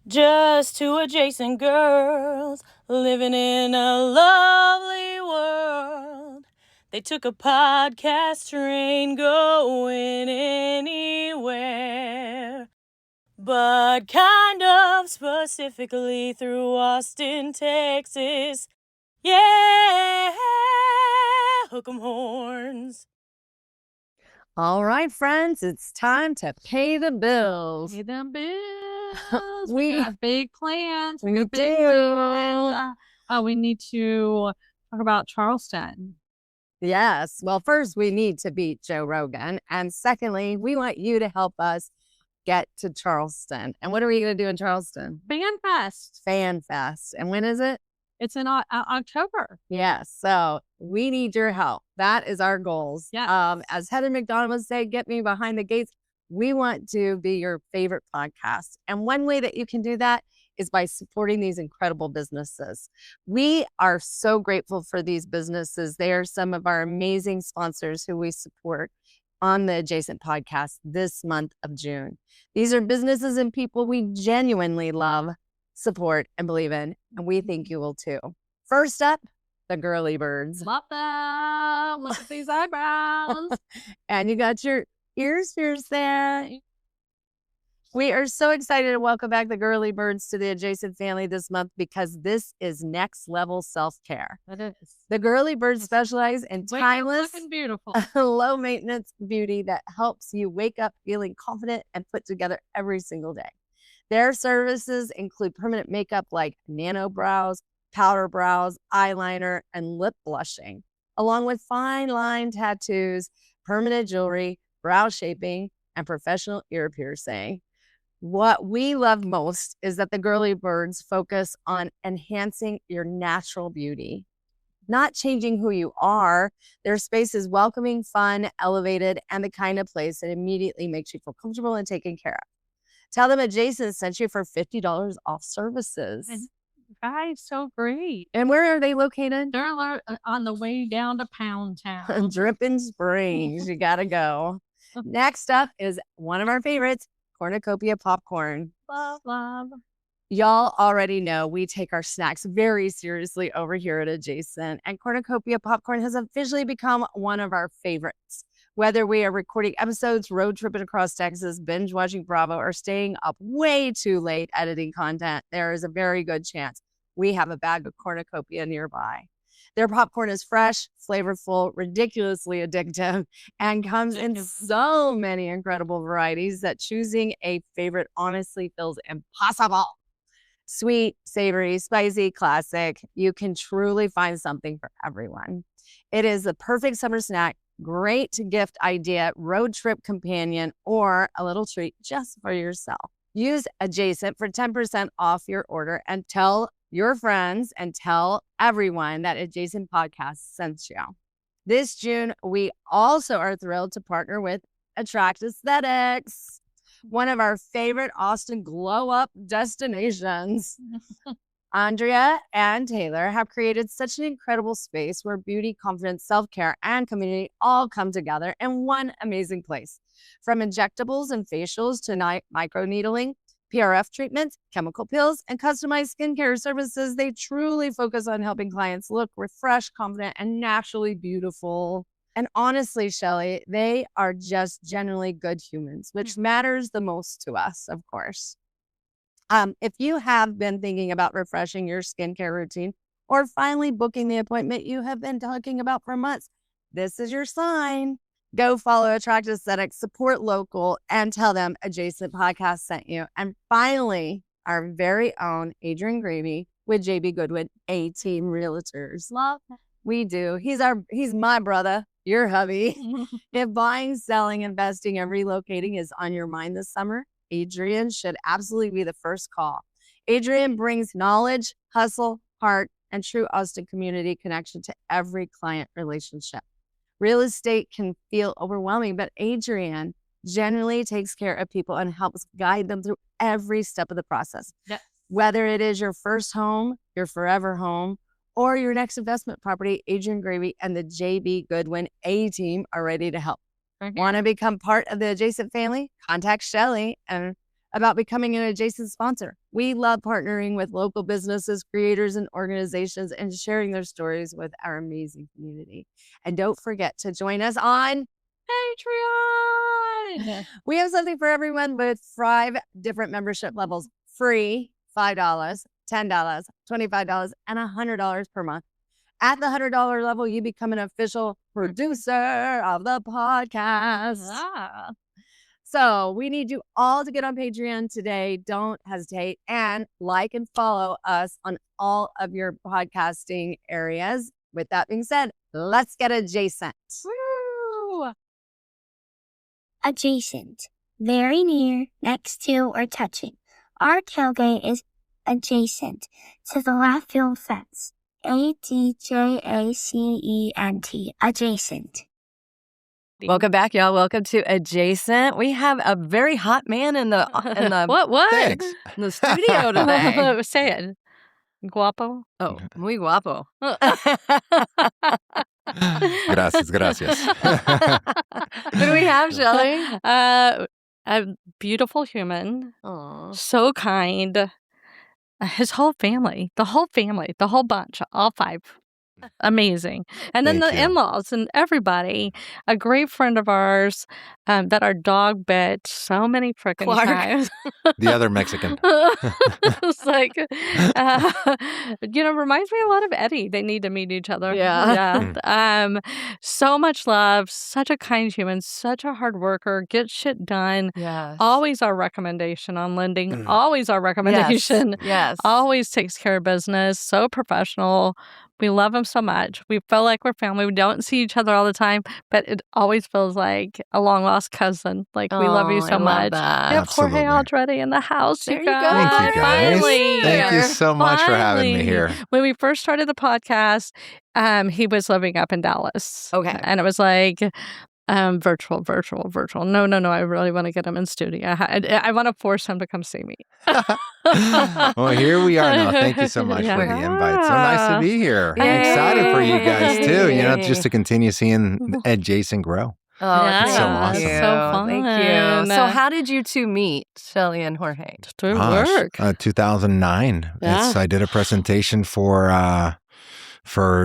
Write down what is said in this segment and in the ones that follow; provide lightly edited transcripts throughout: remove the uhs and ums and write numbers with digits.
Just two adjacent girls living in a lovely world. They took a podcast train going anywhere, but kind of specifically through Austin, Texas. Yeah, hook 'em horns. All right, friends, it's time to pay the bills. Pay them bills. We got big plans. We got big do. plans. We need to talk about Charleston. Yes. Well, first, we need to beat Joe Rogan. And secondly, we want you to help us get to Charleston. And what are we going to do in Charleston? Fan Fest. Fan Fest. And when is it? It's in October. Yes. So we need your help. That is our goals. Yes. As Heather McDonald would say, get me behind the gates. We want to be your favorite podcast. And one way that you can do that is by supporting these incredible businesses. We are so grateful for these businesses. They are some of our amazing sponsors who we support on the Adjacent podcast this month of June. These are businesses and people we genuinely love, support, and believe in, and we think you will too. First up, the Girly Birds. Love them. Look at these eyebrows. And you got your ears pierced there. We are so excited to welcome back the Girly Birds to the Adjacent family this month because this is next level self-care. It is. The Girly Birds specialize in timeless, looking beautiful, low maintenance beauty that helps you wake up feeling confident and put together every single day. Their services include permanent makeup like nano brows, powder brows, eyeliner, and lip blushing, along with fine line tattoos, permanent jewelry, brow shaping, and professional ear piercing. What we love most is that the Girly Birds focus on enhancing your natural beauty, not changing who you are. Their space is welcoming, fun, elevated, and the kind of place that immediately makes you feel comfortable and taken care of. Tell them Adjacent sent you for $50 off services. And guys, so great. And where are they located? They're on the way down to Pound Town. Dripping Springs. You got to go. Next up is one of our favorites, Cornucopia Popcorn. Love. Y'all already know we take our snacks very seriously over here at Adjacent, and Cornucopia Popcorn has officially become one of our favorites. Whether we are recording episodes, road tripping across Texas, binge watching Bravo, or staying up way too late editing content, there is a very good chance we have a bag of Cornucopia nearby. Their popcorn is fresh, flavorful, ridiculously addictive, and comes in so many incredible varieties that choosing a favorite honestly feels impossible. Sweet, savory, spicy, classic. You can truly find something for everyone. It is the perfect summer snack, great gift idea, road trip companion, or a little treat just for yourself. Use Adjacent for 10% off your order and tell your friends and tell everyone that Adjacent Podcast sent you. This June, we also are thrilled to partner with Attract Aesthetics, one of our favorite Austin glow-up destinations. Andrea and Taylor have created such an incredible space where beauty, confidence, self-care, and community all come together in one amazing place. From injectables and facials to microneedling, PRF treatments, chemical peels, and customized skincare services, they truly focus on helping clients look refreshed, confident, and naturally beautiful. And honestly, Shelly, they are just generally good humans, which matters the most to us, of course. If you have been thinking about refreshing your skincare routine or finally booking the appointment you have been talking about for months, this is your sign. Go follow Attract Aesthetics, support local, and tell them Adjacent Podcast sent you. And finally, our very own Adrian Grabe with JB Goodwin, A-Team Realtors. Love. We do. He's my brother, your hubby. If buying, selling, investing, and relocating is on your mind this summer, Adrian should absolutely be the first call. Adrian brings knowledge, hustle, heart, and true Austin community connection to every client relationship. Real estate can feel overwhelming, but Adrian generally takes care of people and helps guide them through every step of the process. Yes. Whether it is your first home, your forever home, or your next investment property, Adrian Grabe and the JB Goodwin A-Team are ready to help. Okay. Want to become part of the Adjacent family? Contact Shelly and about becoming an adjacent sponsor. We love partnering with local businesses, creators, and organizations and sharing their stories with our amazing community. And don't forget to join us on Patreon. We have something for everyone with 5 different membership levels. Free, $5, $10, $25, and $100 per month. At the $100 level, you become an official producer of the podcast. So we need you all to get on Patreon today. Don't hesitate, and like and follow us on all of your podcasting areas. With that being said, let's get adjacent. Woo! Adjacent. Very near, next to, or touching. Our tailgate is adjacent to the left field fence. ADJACENT. Adjacent. Welcome back, y'all. Welcome to Adjacent. We have a very hot man in the What? Thanks. in the studio today. Say it. Guapo. Oh, muy guapo. Gracias, gracias. Who do we have, Shelly? A beautiful human. Aw. So kind. His whole family, the whole bunch, all 5. Amazing. And then Thank the you. in-laws and everybody. A great friend of ours that our dog bit so many freaking Clark. times. The other Mexican. It's like, reminds me a lot of Eddie. They need to meet each other. Yeah. So much love, such a kind human, such a hard worker, gets shit done. Yes. Always our recommendation on lending. Always our recommendation. Yes. Always takes care of business. So professional. We love him so much. We feel like we're family. We don't see each other all the time, but it always feels like a long lost cousin. Like we love you Oh, so I love much. that. We have Jorge Absolutely. Alderete in the house. There you guys. go. Thank you, guys. Finally. Thank you so much for having me Finally. here. When we first started the podcast, he was living up in Dallas. Okay. And it was like virtual. No. I really want to get him in studio. I want to force him to come see me. Well, here we are now. Thank you so much for the invite. So nice to be here. I'm excited for you guys too, just to continue seeing Adjacent grow. Oh, Yeah, so awesome. Thank you. so Thank fun. you. So how did you two meet, Shelly and Jorge? Through Gosh, work. 2009. Yeah. I did a presentation for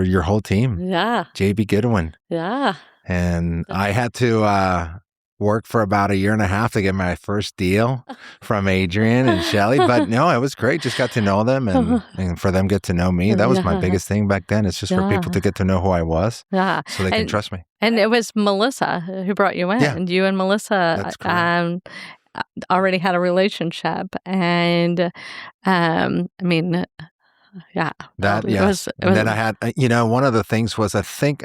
your whole team, Yeah. JB Goodwin. Yeah. And I had to work for about 1.5 years to get my first deal from Adrian and Shelly. But no, it was great. Just got to know them and for them get to know me. That was my biggest thing back then. It's just for people to get to know who I was Yeah. so they can trust me. And it was Melissa who brought you in. Yeah. And you and Melissa That's correct. already had a relationship. And yeah. That, It yeah. was- it And then was- I had, one of the things was I think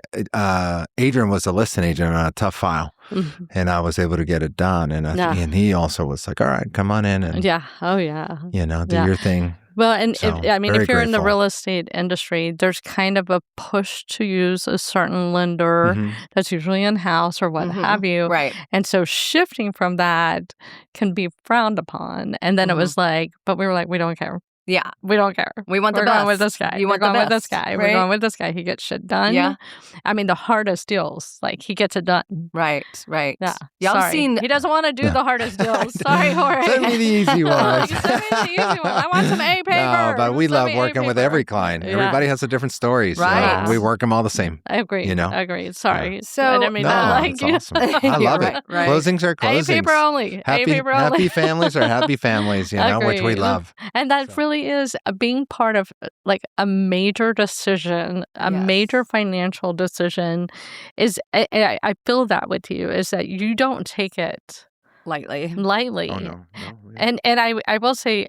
Adrian was a listing agent on a tough file. Mhm. And I was able to get it done. And and he also was like, all right, come on in and, Yeah. Oh, yeah. do Yeah. your thing. Well, and So, if very you're in the grateful. real estate industry, there's kind of a push to use a certain lender Mhm. that's usually in-house or what Mhm. have you. Right. And so shifting from that can be frowned upon. And then it was like, but we were like, we don't care. Yeah. We don't care. We want the We're best. going with this guy. You We're want the going with this best, guy. right? We're going with this guy. He gets shit done. Yeah. I mean, the hardest deals, like he gets it done. Right. Right. Yeah. Y'all Sorry. seen He doesn't want to do the hardest deals. Sorry, Jorge. Send me the easy ones. Send me the easy one. I want some A paper. No, but we Send love me A working with paper. every client. Yeah. Everybody has a different story. So Right. we work them all the same. I agree. You know? I agree. Sorry. So- I didn't mean No, that. Like, it's awesome. I love Right, it. right. Closings are A closings. paper only. A paper only. Happy families are happy families, which we Agreed. love. And that So. really is being part of like a major decision, a Yes. major financial decision is, I feel that with you, is that you don't take it lightly. lightly. Oh, no. And I will say,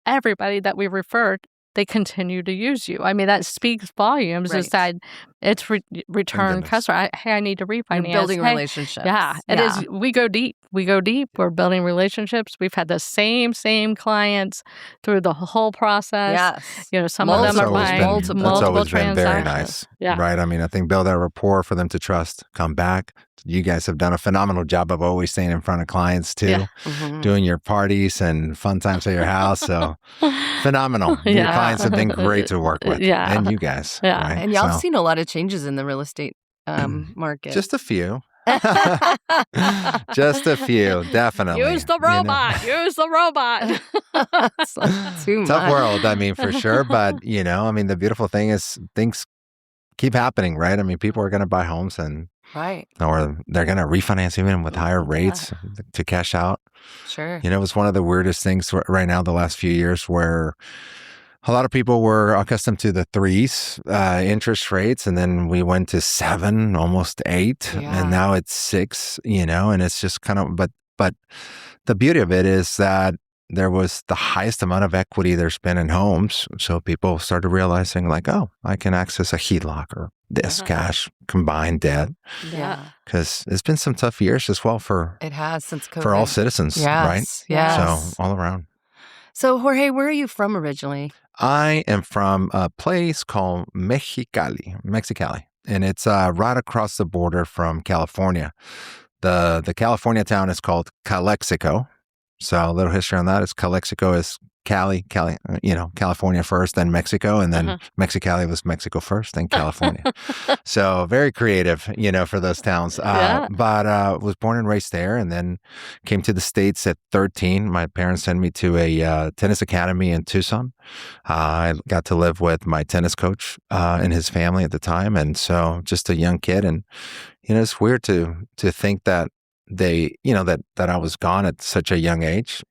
everybody that we referred, they continue to use you. I mean, that speaks volumes. Is Right. that it's return goodness. customer. Hey, I need to refinance. You're building Hey, relationships. Yeah, it is. We go deep. We're building relationships. We've had the same clients through the whole process. Yes. Some of them That's are always buying been- multiple that's always been very transactions. nice. Yeah. Right. I mean, I think build that rapport for them to trust, come back. You guys have done a phenomenal job of always staying in front of clients too, Yeah. Mhm. doing your parties and fun times at your house. So phenomenal. Your Yeah. clients have been great to work with. Yeah. And you guys. Yeah. Right? And y'all have So, seen a lot of changes in the real estate market. just a few. Just a few, definitely. Use the robot. Use the robot. Too Tough much. world, I mean, for sure. But, I mean, the beautiful thing is things keep happening, right? I mean, people are going to buy homes Right. or they're going to refinance even with higher rates to cash out. Sure. It was one of the weirdest things right now the last few years where a lot of people were accustomed to the 3s interest rates, and then we went to 7, almost 8, and now it's 6, and it's just kind of, but the beauty of it is that there was the highest amount of equity there's been in homes. So people started realizing like, oh, I can access a HELOC or this cash, combined debt. Yeah. Because it's been some tough years as well It has since COVID. for all citizens, right? Yes. So all around. So Jorge, where are you from originally? I am from a place called Mexicali, and it's right across the border from California. The California town is called Calexico. So a little history on that is Calexico is Cali, California first, then Mexico, and then Mexicali was Mexico first, then California. So very creative, for those towns. But was born and raised there, and then came to the States at 13. My parents sent me to a tennis academy in Tucson. I got to live with my tennis coach and his family at the time, and so just a young kid. And it's weird to think that they, that I was gone at such a young age.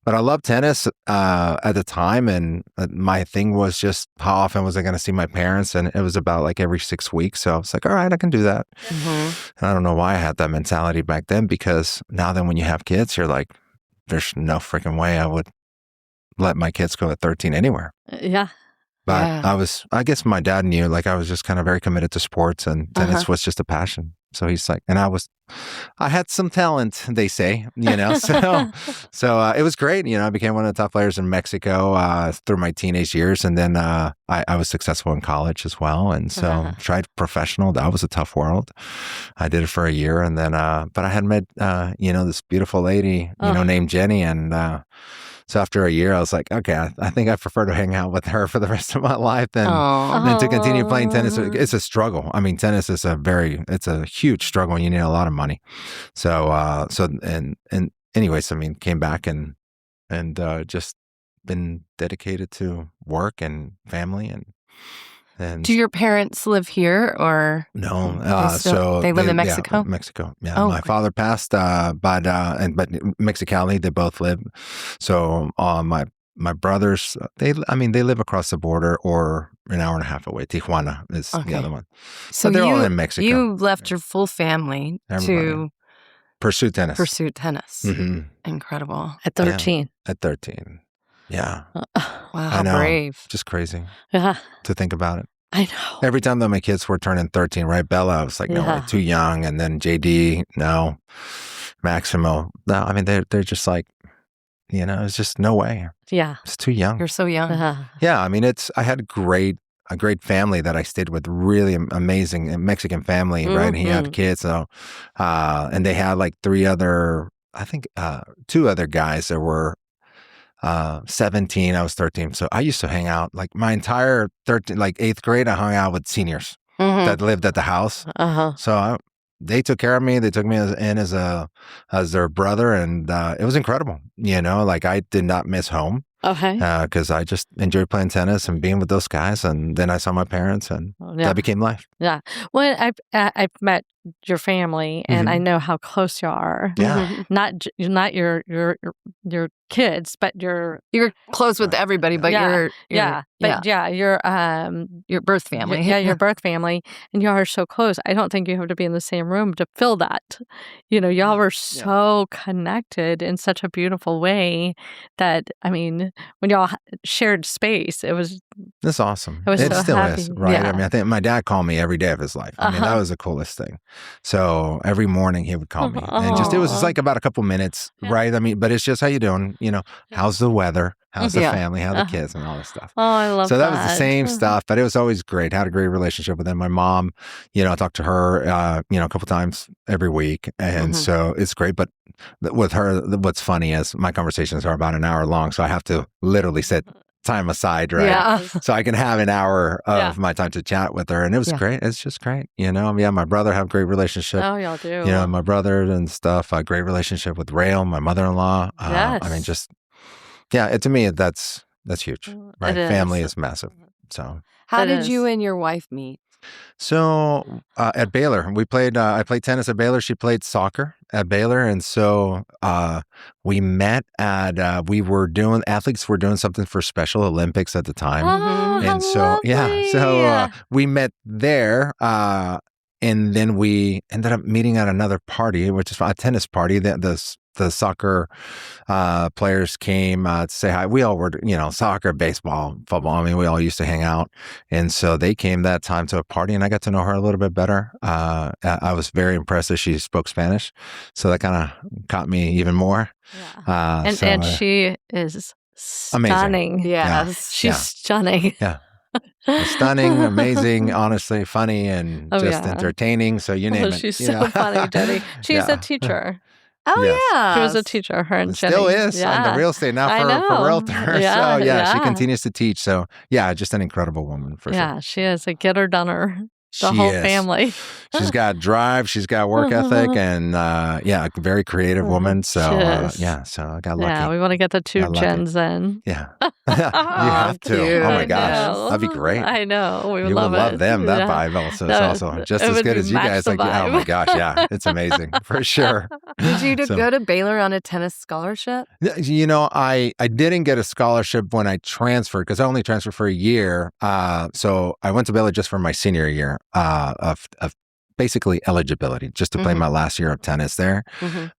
But I loved tennis at the time, and my thing was just how often was I going to see my parents, and it was about like every 6 weeks. So I was like, all right, I can do that. And I don't know why I had that mentality back then, because now then when you have kids, you're like, there's no freaking way I would let my kids go at 13 anywhere. Yeah. But I guess my dad knew, like I was just kind of very committed to sports, and tennis was just a passion. So he's like, and I had some talent, they say, so it was great. I became one of the top players in Mexico through my teenage years. And then I was successful in college as well. And so tried professional. That was a tough world. I did it for a year. And then, but I had met, this beautiful lady, named Jenny. And so after a year, I was like, okay, I think I prefer to hang out with her for the rest of my life than to continue playing tennis. It's a struggle. I mean, tennis is it's a huge struggle, and you need a lot of money. So, and anyways, I mean, came back and just been dedicated to work and family and. Do your parents live here or? No, they live in Mexico? Yeah, Mexico. Yeah, my father passed, but Mexicali, they both live. So my brothers, they live across the border or an hour and a half away. Tijuana is the other one. So but they're all in Mexico. You left your full family to pursue tennis. Mm-hmm. Incredible. At 13. Yeah, at 13. Yeah. Wow, how brave. Just crazy Yeah. to think about it. I know. Every time that my kids were turning 13, right? Bella, I was like, no, way, too young. And then JD, no. Maximo, no. I mean, they're just like, it's just no way. Yeah. It's too young. You're so young. Yeah. I mean, I had a great family that I stayed with, really amazing Mexican family, right? And he had kids. So, and they had like 2 other guys that were 17, I was 13. So I used to hang out like my entire 8th grade. I hung out with seniors that lived at the house. So they took care of me. They took me in as their brother, and it was incredible. Like I did not miss home. Okay. Because I just enjoyed playing tennis and being with those guys, and then I saw my parents, and that became life. Yeah. Well, I've met your family, and I know how close you are. Yeah. Not your kids, but you're close with everybody, but your birth family. Your birth family, and y'all are so close. I don't think you have to be in the same room to feel that. Y'all were so connected in such a beautiful way that, I mean, when y'all shared space, That's awesome. It still happy. is, right? Yeah. I mean, I think my dad called me every day of his life. I mean, that was the coolest thing. So every morning he would call me, and it was just like about a couple minutes, right? I mean, but it's just, how you doing? How's the weather? How's the family? How the kids and all this stuff. Oh, I love that. So that was the same stuff, but it was always great. Had a great relationship with them. My mom, I talked to her, a couple times every week. And so it's great. But with her, what's funny is my conversations are about an hour long. So I have to literally sit time aside, right? Yeah. So I can have an hour of my time to chat with her. And it was great. It's just great. My brother have a great relationship. Oh, y'all do. My brother and stuff, a great relationship with Rail, my mother-in-law. Yes. I mean, just, to me, that's huge, right? Family is massive. So how did you and your wife meet? So at Baylor, we played. I played tennis at Baylor. She played soccer at Baylor, and so we met at. Athletes were doing something for Special Olympics at the time, and so we met there. And then we ended up meeting at another party, which is a tennis party. The soccer players came to say hi. We all were, soccer, baseball, football. I mean, we all used to hang out. And so they came that time to a party, and I got to know her a little bit better. I was very impressed that she spoke Spanish. So that kind of caught me even more. Yeah. And she is stunning. Amazing. Yes. She's stunning. Yeah. Stunning, amazing, honestly, funny, and just entertaining. So you name it. She's so funny, Jody. She's a teacher. Oh, Yes. yeah. She was a teacher, her and Jenny. Still is on the real estate now for realtor. Yeah, she continues to teach. So just an incredible woman for sure. Yeah, she is a getter-doner. The She whole is. family. She's got drive. She's got work ethic, and a very creative woman. So so I got lucky. Yeah, we want to get the two Got lucky. gens in. Yeah, you have to. cute. Oh my I gosh, know. that'd be great. I know. We would You love would it. love them. That Yeah. vibe also is That also just it as would good be as you match guys. the Like, oh my vibe. gosh, yeah, it's amazing for sure. Did you So- go to Baylor on a tennis scholarship? I didn't get a scholarship when I transferred because I only transferred for a year. So I went to Baylor just for my senior year of basically eligibility, just to play my last year of tennis there.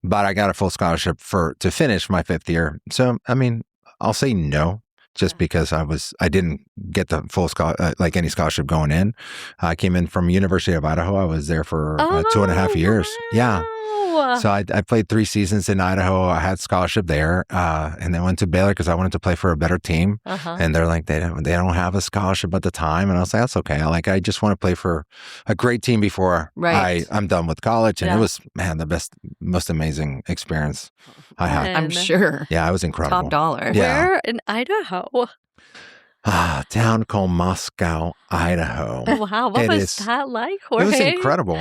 But I got a full scholarship to finish my 5th year. So I mean, I'll say no. Just because I didn't get the full any scholarship going in. I came in from University of Idaho. I was there for 2.5 years. Yeah. So I played 3 seasons in Idaho. I had scholarship there, and then went to Baylor because I wanted to play for a better team. And they're like, they don't have a scholarship at the time, and I was like, that's okay. I just want to play for a great team before I'm done with college. And it was the best, most amazing experience I had. I'm sure. Yeah, it was incredible. Top dollar. Yeah. Where in Idaho? A town called Moscow, Idaho. Wow, what It was is- that like, Jorge? It was incredible.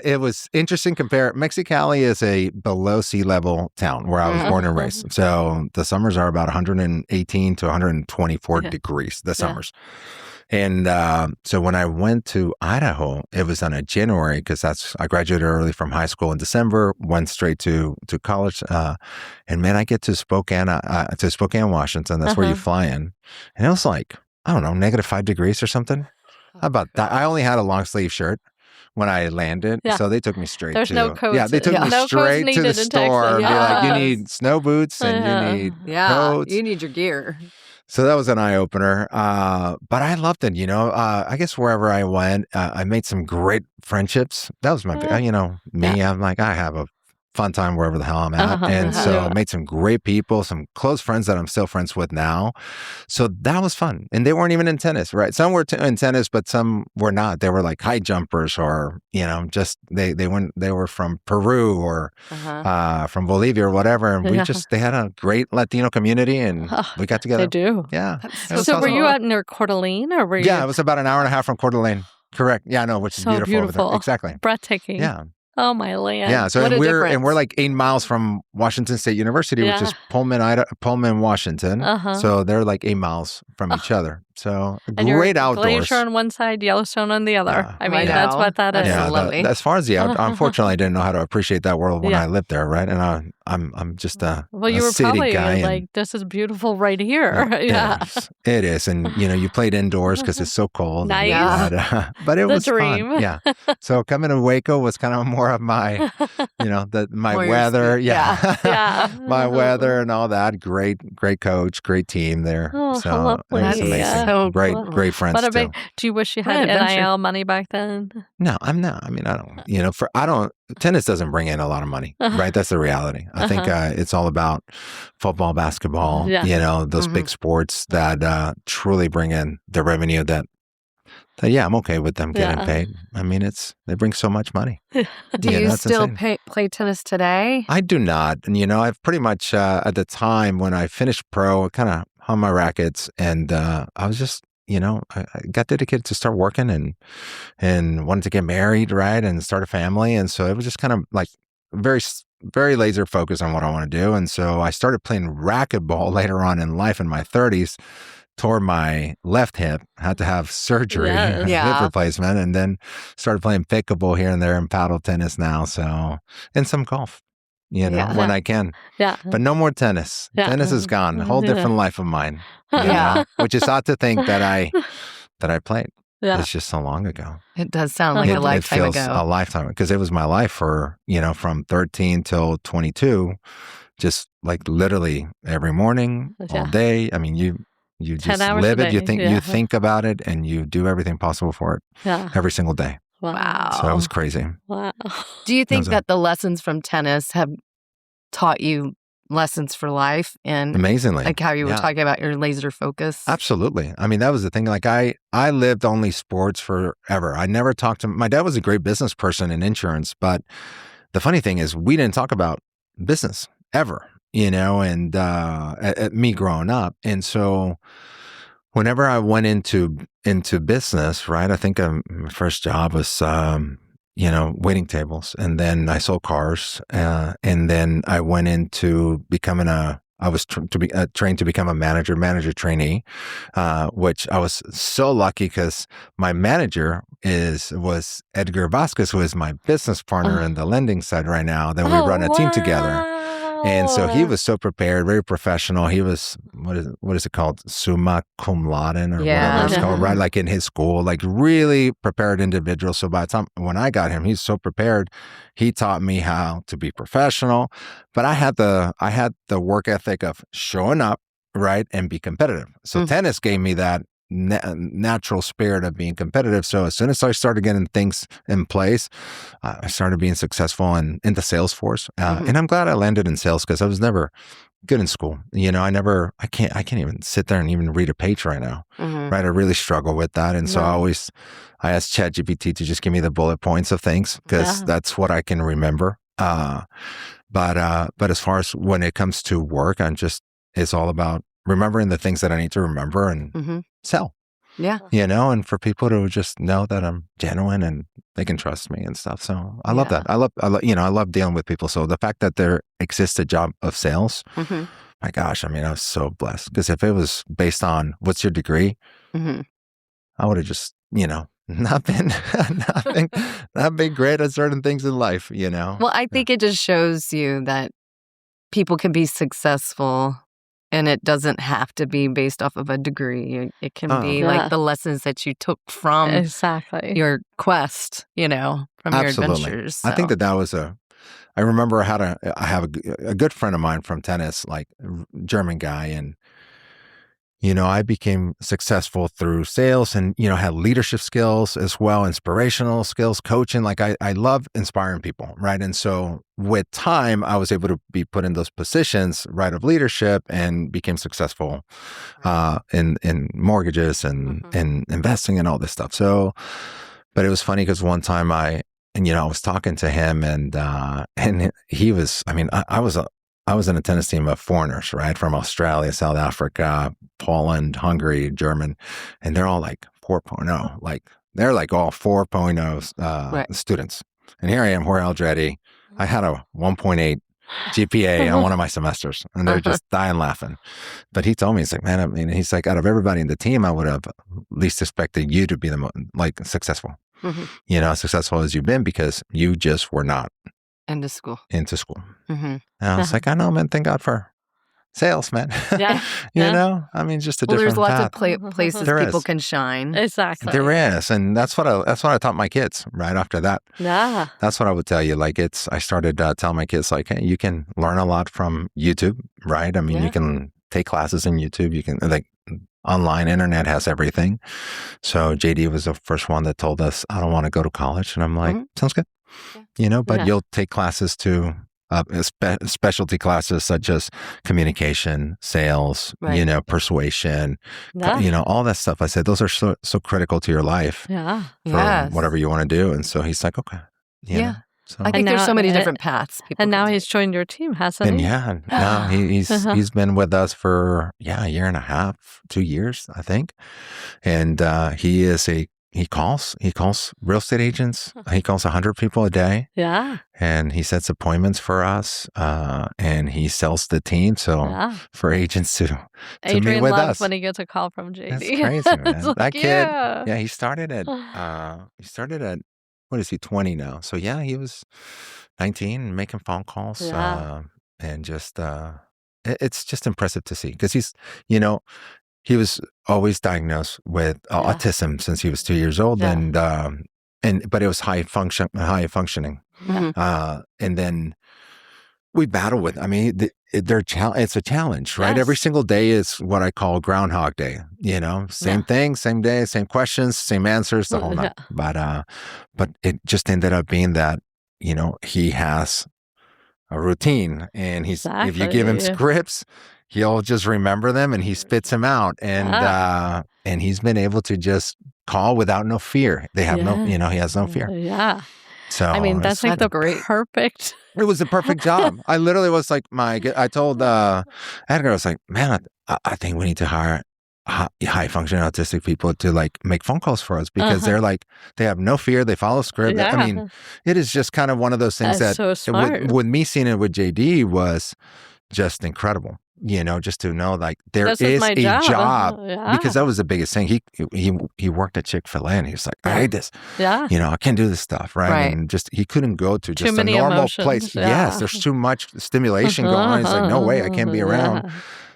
It was interesting. Mexicali is a below sea level town where I was born and raised. So the summers are about 118 to 124 degrees, the summers. And so when I went to Idaho, it was on a January because I graduated early from high school in December, went straight to college. And man, I get to Spokane, Washington. That's where you fly in. And it was like, I don't know, -5 degrees or something. How about that? I only had a long sleeve shirt when I landed. Yeah. So they took me straight There's to no coats. Yeah, they took me No coats straight to the needed in store and be like, you Texas. need snow boots and you need coats. You need your gear. So that was an eye opener. But I loved it. I guess wherever I went, I made some great friendships. That was my, I'm like, I have a fun time wherever the hell I'm at. And so I made some great people, some close friends that I'm still friends with now. So that was fun. And they weren't even in tennis, right? Some were in tennis, but some were not. They were like high jumpers or, just they were from Peru or from Bolivia or whatever. And they had a great Latino community and we got together. They do. Yeah. So were you out near Coeur d'Alene or were you? Yeah, it was about an hour and a half from Coeur d'Alene. Correct. Yeah, no, which is So beautiful. Over there. beautiful. Exactly. Breathtaking. Yeah. Oh my land. Yeah. So What a difference. we're like 8 miles from Washington State University, which is Pullman, Washington. So they're like 8 miles from each other. So And great you're outdoors. Glacier on one side, Yellowstone on the other. Yeah. I mean, I that's know. what that is. That's lovely. As far as unfortunately, I didn't know how to appreciate that world when Yeah. I lived there, right? And I'm just a Well, you a were city probably guy. like, this is beautiful right here. Yeah. It is. And, you played indoors because it's so cold. Nice. But it The was dream. fun. Yeah. So coming to Waco was kind of more of my, my More your weather. speed. Yeah. Yeah. My weather and all that. Great coach, great team there. Oh, So how lovely. it was amazing. Yeah. So great cool. friends What a too. big, do you wish you What had an adventure. NIL money back then? No, I'm not. I mean, I don't, tennis doesn't bring in a lot of money, right? That's the reality. I think it's all about football, basketball, Yeah. those big sports that truly bring in the revenue that So yeah, I'm okay with them getting Yeah. paid. I mean, they bring so much money. Do you it's still insane. play tennis today? I do not. And, I've pretty much, at the time when I finished pro, I kind of hung my rackets and I was just, I got dedicated to start working and wanted to get married, right, and start a family. And so it was just kind of like very, very laser focused on what I want to do. And so I started playing racquetball later on in life in my 30s, tore my left hip, had to have surgery, Yes. Yeah. hip replacement, and then started playing pickleball here and there and paddle tennis now. So, and some golf, Yeah. when I can. Yeah. But no more tennis. Yeah. Tennis is gone. A whole different life of mine. Yeah. Which is odd to think that I played. Yeah. It's just so long ago. It does sound like a lifetime it feels ago. a lifetime because it was my life for, from 13 till 22, just like literally every morning, all Yeah. day. I mean, you 10 just hours live a it. You day. think Yeah. you think about it and you do everything possible for it Yeah. every single day. Wow. So it was crazy. Wow. Do you think Those are- that the lessons from tennis have taught you lessons for life and Amazingly. like how you were Yeah. talking about your laser focus? Absolutely. I mean, that was the thing. Like I lived only sports forever. I never talked to my dad was a great business person in insurance, but the funny thing is we didn't talk about business ever, and at me growing up. And so whenever I went into business, right, I think my first job was waiting tables, and then I sold cars, and then I went into becoming I was trained to become a manager trainee, which I was so lucky because my manager was Edgar Vasquez, who is my business partner in the lending side right now. Then we run a team together. And so he was so prepared, very professional. He was, what is it called? Summa cum laude or whatever it's called, right? Like in his school, like really prepared individual. So by the time when I got him, he's so prepared. He taught me how to be professional, but I had the work ethic of showing up, right, and be competitive. So tennis gave me that natural spirit of being competitive. So as soon as I started getting things in place, I started being successful in the sales force. And I'm glad I landed in sales because I was never good in school. I can't even sit there and even read a page right now. Right. I really struggle with that. And so I asked ChatGPT to just give me the bullet points of things because that's what I can remember. But as far as when it comes to work, it's all about remembering the things that I need to remember and sell. Yeah. And for people to just know that I'm genuine and they can trust me and stuff. So I love that. I love dealing with people. So the fact that there exists a job of sales, my gosh, I mean, I was so blessed because if it was based on what's your degree, I would have just, not been great at certain things in life, Well, I think it just shows you that people can be successful. And it doesn't have to be based off of a degree. It can be like the lessons that you took from your quest, from your adventures. So. I think that was I remember I have a good friend of mine from tennis, like German guy. And, I became successful through sales and, had leadership skills as well, inspirational skills, coaching. Like I love inspiring people, right? And so with time, I was able to be put in those positions, right, of leadership and became successful in mortgages and in investing and all this stuff. So, but it was funny because one time I was talking to him and he was, I was in a tennis team of foreigners, right? From Australia, South Africa, Poland, Hungary, German, and they're all like 4.0. Like they're like all 4.0 students. And here I am, Jorge Alderete. I had a 1.8 GPA on one of my semesters, and they're just dying laughing. But he told me, he's like, man, he's like, out of everybody in the team, I would have least expected you to be the most successful. As successful as you've been because you just were not into school. And I was like, I know, man. Thank God for sales, man. Yeah. Just a different there's lots path. of places There people is. can shine. Exactly. There is, and that's what I taught my kids. Right after that, that's what I would tell you. Like I started telling my kids, like, hey, you can learn a lot from YouTube, right? I mean, you can take classes in YouTube. You can online internet has everything. So JD was the first one that told us, I don't want to go to college, and I'm like, sounds good. But you'll take classes to specialty classes such as communication, sales, persuasion, all that stuff. I said, those are so critical to your life for whatever you want to do. And so he's like, okay. You know, so. I think there's so many different paths. And now he's joined your team, hasn't he? And now he's been with us for, a year and a half, 2 years, I think. And he calls real estate agents. He calls 100 people a day. Yeah. And he sets appointments for us. And he sells the team. So for agents to Adrian meet with loves us. when he gets a call from JD. That's crazy, man. That kid, he started at, what is he, 20 now? So he was 19 making phone calls. And just, it's just impressive to see because he's, he was always diagnosed with autism since he was 2 years old, but it was high functioning. Mm-hmm. And then we battle with. I mean, it's a challenge, right? Yes. Every single day is what I call Groundhog Day. Same thing, same day, same questions, same answers, the whole night. But it just ended up being that he has a routine, and if you give him scripts, he'll just remember them and he spits them out. And he's been able to just call without no fear. They have he has no fear. Yeah. So I mean, that's like the perfect. It was the perfect job. I literally was like, I told Edgar, I was like, man, I think we need to hire high functioning autistic people to like make phone calls for us because they're like, they have no fear. They follow script. Yeah. I mean, it is just kind of one of those things That's so smart. with me seeing it with JD was just incredible. Just to know like there is a job because that was the biggest thing. He worked at Chick-fil-A and he was like, I hate this. Yeah. I can't do this stuff. Right. And just, he couldn't go to just a normal emotions. place. Yeah. Yes. There's too much stimulation going on. He's like, no way, I can't be around.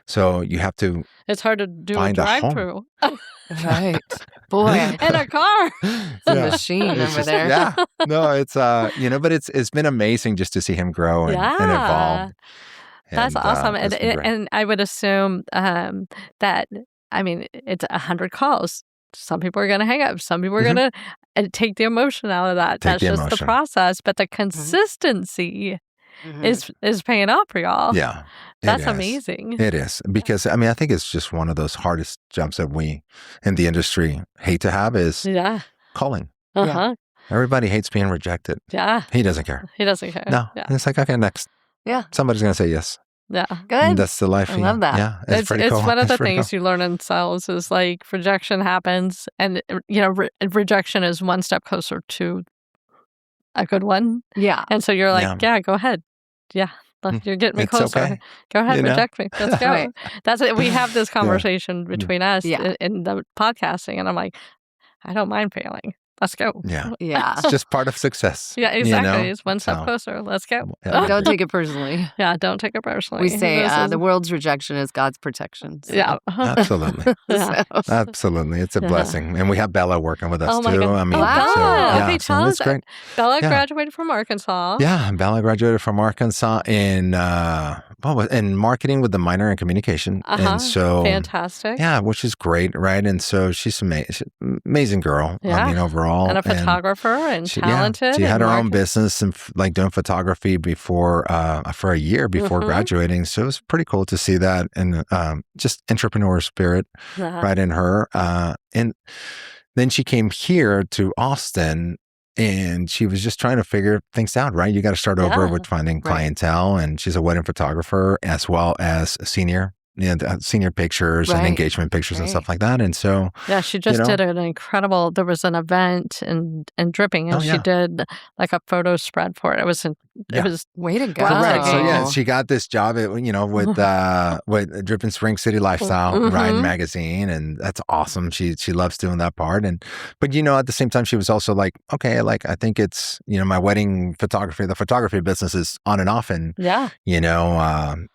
So you have to. It's hard to do find a drive-through. Right. Boy. In a car. It's a machine over there. Yeah. No, it's, but it's been amazing just to see him grow and evolve. That's awesome. And I would assume that, I mean, it's 100 calls. Some people are going to hang up. Some people are going to take the emotion out of that. That's just the process. But the consistency is paying off for y'all. Yeah. That's amazing. It is. Because, I mean, I think it's just one of those hardest jobs that we in the industry hate to have is calling. Uh-huh. Everybody hates being rejected. Yeah. He doesn't care. He doesn't care. No. Yeah. It's like, okay, next. Yeah. Somebody's going to say yes. Yeah. Good. And that's the life. I love that. Yeah. It's pretty cool. one of the things you learn in sales is like rejection happens and, rejection is one step closer to a good one. Yeah. And so you're like, go ahead. Yeah. You're getting me closer. Okay. Go ahead, reject me. Let's go. Right. That's it. We have this conversation between us in the podcasting, and I'm like, I don't mind failing. Let's go. Yeah. Yeah. It's just part of success. Yeah, exactly. It's one step closer. Let's go. Don't take it personally. Yeah, don't take it personally. We say the world's rejection is God's protection. So. Yeah. Absolutely. Yeah. Absolutely. It's a blessing. And we have Bella working with us too. God. I mean, wow. Okay, tell us. Great. Bella graduated from Arkansas. Yeah, Bella graduated from Arkansas in marketing with the minor in communication. And so fantastic. Yeah, which is great, right? And so she's amazing girl. Yeah. I mean, overall. And a photographer and talented. She had her own business and like doing photography before for a year before graduating. So it was pretty cool to see that and just entrepreneur spirit right in her. And then she came here to Austin and she was just trying to figure things out, right? You got to start over with finding clientele. And she's a wedding photographer as well as a senior pictures and engagement pictures and stuff like that. And so, she just did an incredible, there was an event in Dripping and she did like a photo spread for it. It was way to go. Correct. So she got this job with Dripping Spring City Lifestyle Ride magazine. And that's awesome. She loves doing that part. But at the same time, she was also like, okay, like, I think it's, my wedding photography, the photography business is on and off. And,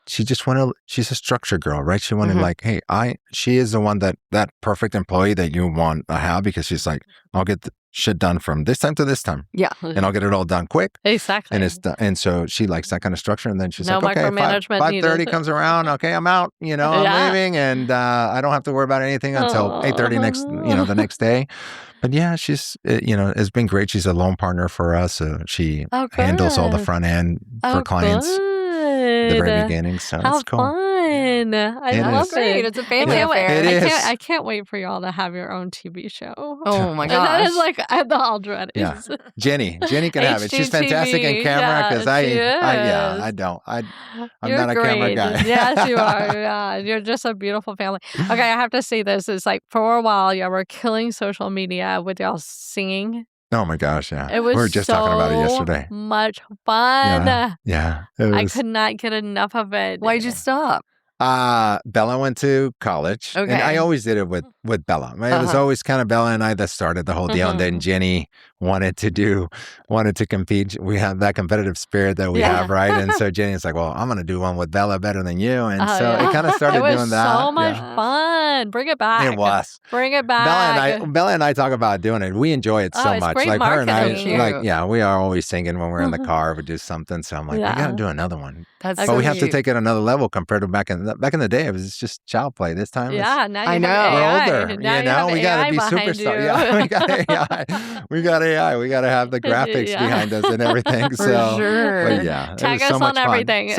she just she's a structure girl, right? She wanted like, hey, she is the one that perfect employee that you want to have because she's like, I'll get shit done from this time to this time. Yeah. And I'll get it all done quick. Exactly. And it's done. And so she likes that kind of structure. And then she's No like, okay, micromanagement 5:30 needed. comes around. Okay, I'm out. You know, I'm leaving, and I don't have to worry about anything until 8:30 the next day. But yeah, she's, it's been great. She's a loan partner for us. So she handles all the front end for clients at the very beginning. So it's cool. Fun. I love it. It's a family affair. I can't wait for y'all to have your own TV show. Oh my gosh. And that is like at the Alderete. Yeah. Jenny can have it. She's fantastic in camera because I don't. I'm not a camera guy. Yes, you are. Yeah. You're just a beautiful family. Okay, I have to say this. It's like for a while, y'all were killing social media with y'all singing. Oh my gosh, yeah. It was we were just talking about it yesterday. Much fun. Yeah. I could not get enough of it. Why'd you stop? Bella went to college. Okay. And I always did it with Bella. It was always kind of Bella and I that started the whole deal. And then Jenny wanted to compete. We have that competitive spirit that we have, right? And so Jenny's like, well, I'm going to do one with Bella better than you. And it kind of started doing that. So much fun. Bring it back. It was. Bring it back. Bella and I talk about doing it. We enjoy it so much. Great like her and marketing. we are always singing when we're in the car. We do something. So I'm like, we got to do another one. But we have to take it another level compared to back in the day. It was just child play. This time, now I know we're older. We got to be superstar. Yeah, we got AI. We got AI. We got to have the graphics behind us and everything. For sure. But yeah, tag us on everything.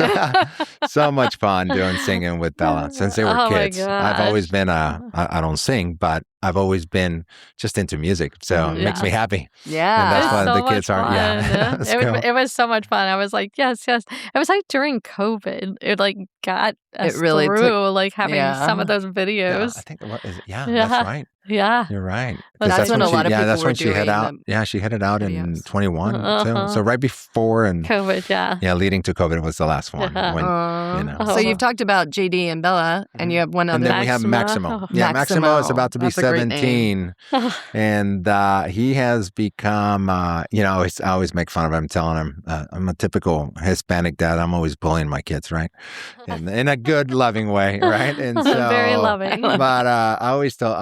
So much fun doing singing with Bella since they were kids. I've always been I don't sing, but I've always been just into music, so it makes me happy. Yeah, and that's why so the kids aren't. Yeah, it was so much fun. I was like, yes. It was like during COVID, it like got us through like having some of those videos. I think that's right. Yeah, you're right. That's when a lot of people that's were when she headed out. Yeah, she headed out in 21 too. So right before and COVID. Yeah, leading to COVID was the last one. When, So you've talked about JD and Bella, and you have one other. And then we have Maximo. Yeah, Maximo is about to be 17, and he has become. I always make fun of him, telling him I'm a typical Hispanic dad. I'm always bullying my kids, right? And in a good, loving way, right? And so very loving. But I always tell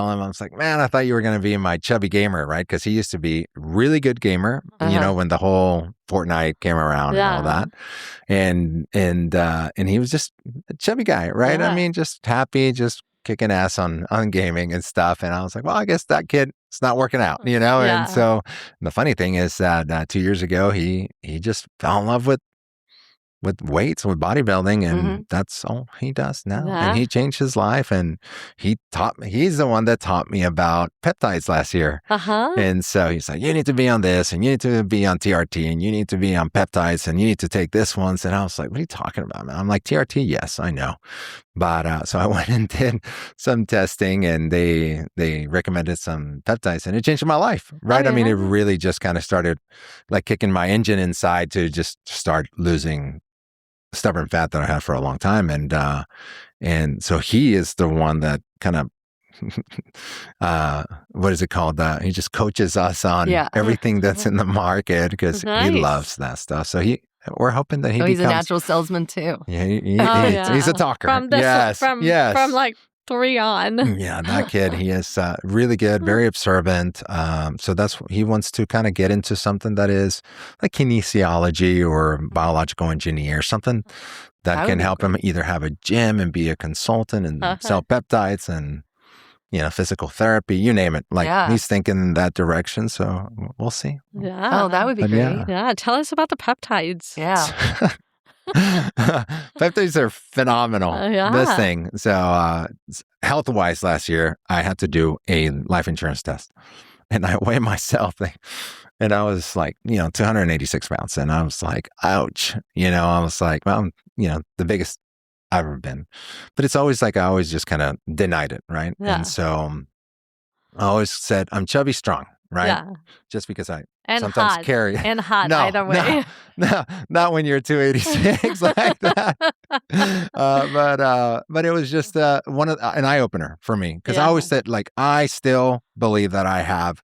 him, I was like, man, I thought you were going to be my chubby gamer, right? Because he used to be really good gamer, when the whole Fortnite came around and all that. And he was just a chubby guy, right? I mean, just happy, just kicking ass on gaming and stuff. And I was like, well, I guess that kid, it's not working out, And so the funny thing is that 2 years ago, he just fell in love with weights, with bodybuilding, and that's all he does now. Yeah. And he changed his life, and he's the one that taught me about peptides last year. And so he's like, you need to be on this, and you need to be on TRT, and you need to be on peptides, and you need to take this once. And I was like, what are you talking about, man? I'm like, TRT, yes, I know. But so I went and did some testing, and they recommended some peptides, and it changed my life, right? I mean, it really just kind of started like kicking my engine inside to just start losing stubborn fat that I had for a long time. And so he is the one that kind of, what is it called? He just coaches us on everything that's in the market because he loves that stuff. So we're hoping that he's a natural salesman too. Yeah, he's a talker. From like 3 on. Yeah, that kid, he is really good, very observant. So he wants to kind of get into something that is like kinesiology or biological engineer, something that can help him either have a gym and be a consultant and sell peptides and, physical therapy, you name it. Like he's thinking in that direction. So we'll see. Yeah. Oh, that would be great. Yeah. Tell us about the peptides. Yeah. Peptides are phenomenal. This thing. So health-wise, last year I had to do a life insurance test, and I weighed myself, and I was like, 286 pounds, and I was like, ouch. I was like, well, I'm, the biggest I've ever been, but it's always like I always just kind of denied it, right? And so I always said I'm chubby strong. Right? Yeah. Just because I sometimes carry. And hot, either way. No, not when you're 286 like that. But it was just an eye-opener for me. Because I always said, like, I still believe that I have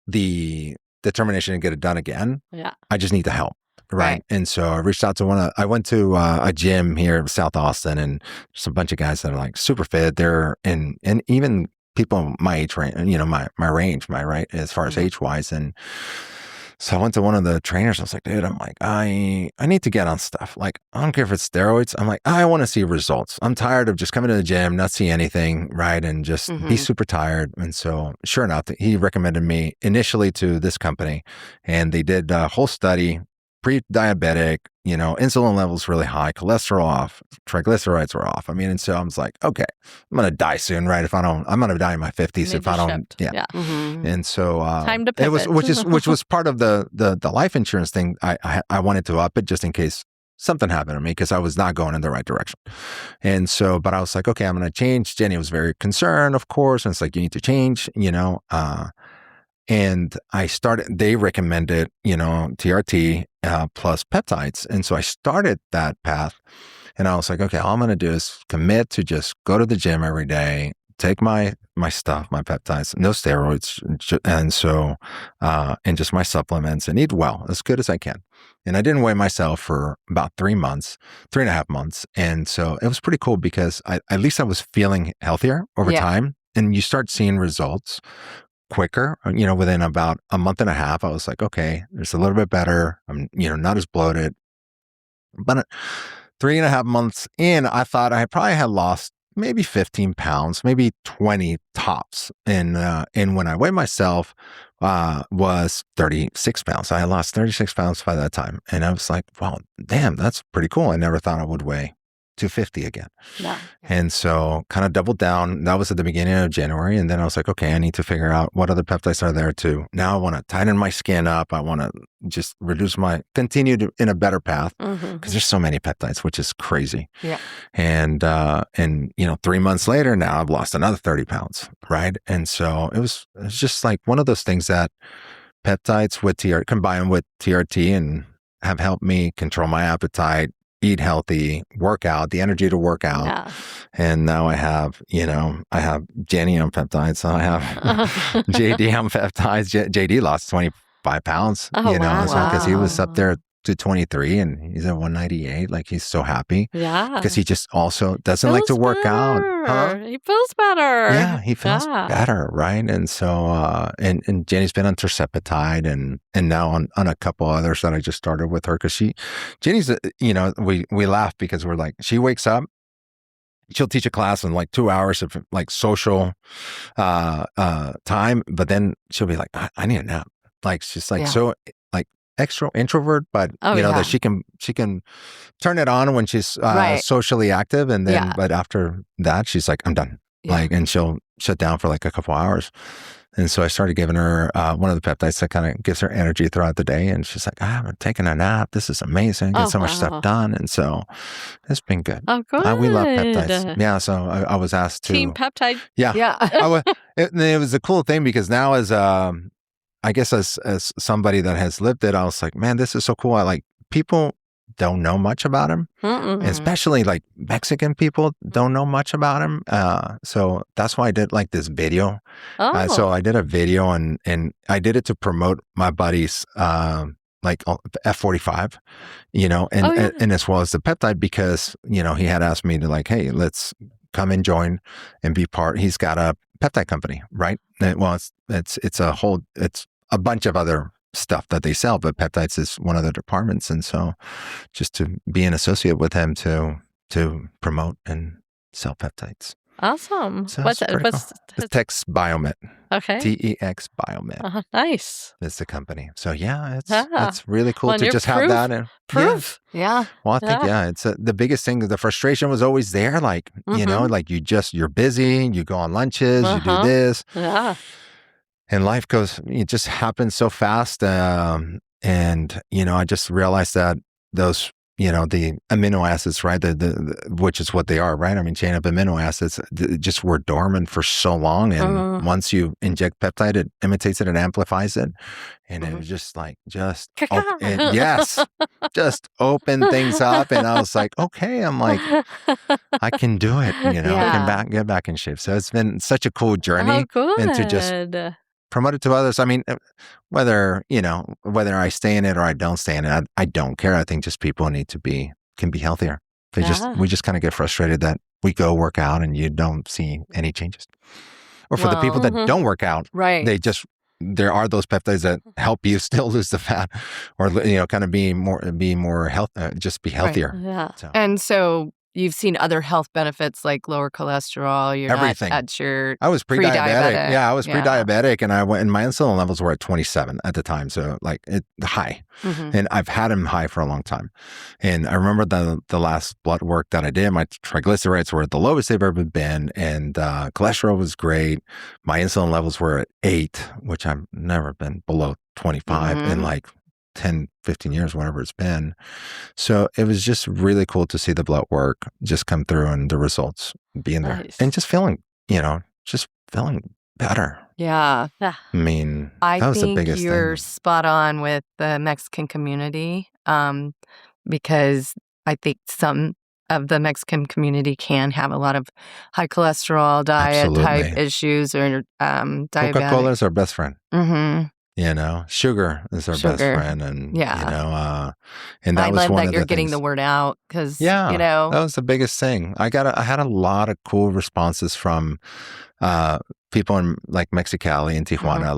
the determination to get it done again. Yeah. I just need the help. Right. And so I reached out to I went to a gym here in South Austin, and just a bunch of guys that are like super fit. And even people my age range, my range, right, as far as age wise. And so I went to one of the trainers. I was like, dude, I'm like, I need to get on stuff. Like, I don't care if it's steroids. I'm like, I want to see results. I'm tired of just coming to the gym, not see anything, right? And just be super tired. And so sure enough, he recommended me initially to this company, and they did a whole study, pre-diabetic, insulin levels really high, cholesterol off, triglycerides were off. I mean, and so I was like, okay, I'm going to die soon, right? I'm going to die in my 50s if I don't. Yeah. And so time to pivot. It was, which was part of the life insurance thing. I wanted to up it just in case something happened to me, because I was not going in the right direction. And so, but I was like, okay, I'm going to change. Jenny was very concerned, of course. And it's like, you need to change, and they recommended, TRT plus peptides. And so I started that path, and I was like, okay, all I'm going to do is commit to just go to the gym every day, take my stuff, my peptides, no steroids. And so, and just my supplements, and eat well, as good as I can. And I didn't weigh myself for about 3.5 months. And so it was pretty cool, because at least I was feeling healthier over time, and you start seeing results quicker. Within about a month and a half, I was like, okay, it's a little bit better. I'm, not as bloated. But 3.5 months in, I thought I probably had lost maybe 15 pounds, maybe 20 tops. And when I weighed myself, was 36 pounds. I had lost 36 pounds by that time. And I was like, well, damn, that's pretty cool. I never thought I would weigh 250 again. Yeah. And so kind of doubled down. That was at the beginning of January. And then I was like, okay, I need to figure out what other peptides are there too. Now I want to tighten my skin up. I want to just continue in a better path, because there's so many peptides, which is crazy. Yeah. And 3 months later, now I've lost another 30 pounds. Right. And so it was just like one of those things that peptides combined with TRT and have helped me control my appetite, eat healthy, work out, the energy to work out. Yeah. And now I have Jenny on peptides. So I have JD on peptides. JD lost 25 pounds, because he was up there to 23 and he's at 198. Like, he's so happy. Yeah. Because he just also doesn't like to work out. Huh? He feels better. Yeah, he feels better, right? And so, and Jenny's been on tirzepatide and now on a couple others that I just started with her, because Jenny's, we laugh because we're like, she wakes up, she'll teach a class in like 2 hours of like social time, but then she'll be like, I need a nap. Like, she's like, so like extra introvert, but that she can turn it on when she's socially active, and then but after that she's like, I'm done. Like, and she'll shut down for like a couple hours. And so I started giving her one of the peptides that kind of gives her energy throughout the day, and she's like, I haven't taken a nap, this is amazing, get so much stuff done. And so it's been good. Oh, good. We love peptides. Yeah, so I was asked to team peptide. It was a cool thing, because now I guess as somebody that has lived it, I was like, man, this is so cool. People don't know much about him, especially like Mexican people don't know much about him. So that's why I did like this video. So I did a video and I did it to promote my buddy's like F45, and as well as the peptide, because, he had asked me to like, hey, let's come and join and be part. He's got a peptide company, right? Well, it's a bunch of other stuff that they sell, but peptides is one of the departments. And so just to be an associate with him to promote and sell peptides. Awesome. So what's Tex Biomet. Okay. TEX Biomet. Nice. It's the company. So it's really cool to just have that. And, proof. Yeah. Well, I think, it's the biggest thing. The frustration was always there. Like, like you're busy, you go on lunches, you do this. Yeah. And life it just happens so fast. And, I just realized that those, the amino acids, right? Which is what they are, right? I mean, chain of amino acids just were dormant for so long. And once you inject peptide, it imitates it and amplifies it. And it was just open things up. And I was like, okay, I'm like, I can do it, I can get back in shape. So it's been such a cool journey. And to just promote it to others. I mean, whether I stay in it or I don't stay in it, I don't care. I think just people can be healthier. We just kind of get frustrated that we go work out and you don't see any changes. or for the people that don't work out, right? There are those peptides that help you still lose the fat, or kind of be more health, just be healthier. Right. Yeah. And so you've seen other health benefits like lower cholesterol. You're everything. Not at your. I was pre-diabetic. Yeah, I was pre-diabetic, and and my insulin levels were at 27 at the time, so like high, and I've had them high for a long time. And I remember the last blood work that I did, my triglycerides were at the lowest they've ever been, and cholesterol was great. My insulin levels were at 8, which I've never been below 25 in like 10, 15 years, whatever it's been. So it was just really cool to see the blood work just come through and the results being there. Nice. And just feeling, better. Yeah. I mean, that was the biggest thing. You're spot on with the Mexican community, because I think some of the Mexican community can have a lot of high cholesterol diet type issues or diabetic. Coca-Cola is our best friend. Mm-hmm. Sugar is our best friend, and and that I was love one that of you're the getting things. the word out because that was the biggest thing. I had a lot of cool responses from people in like Mexicali and Tijuana.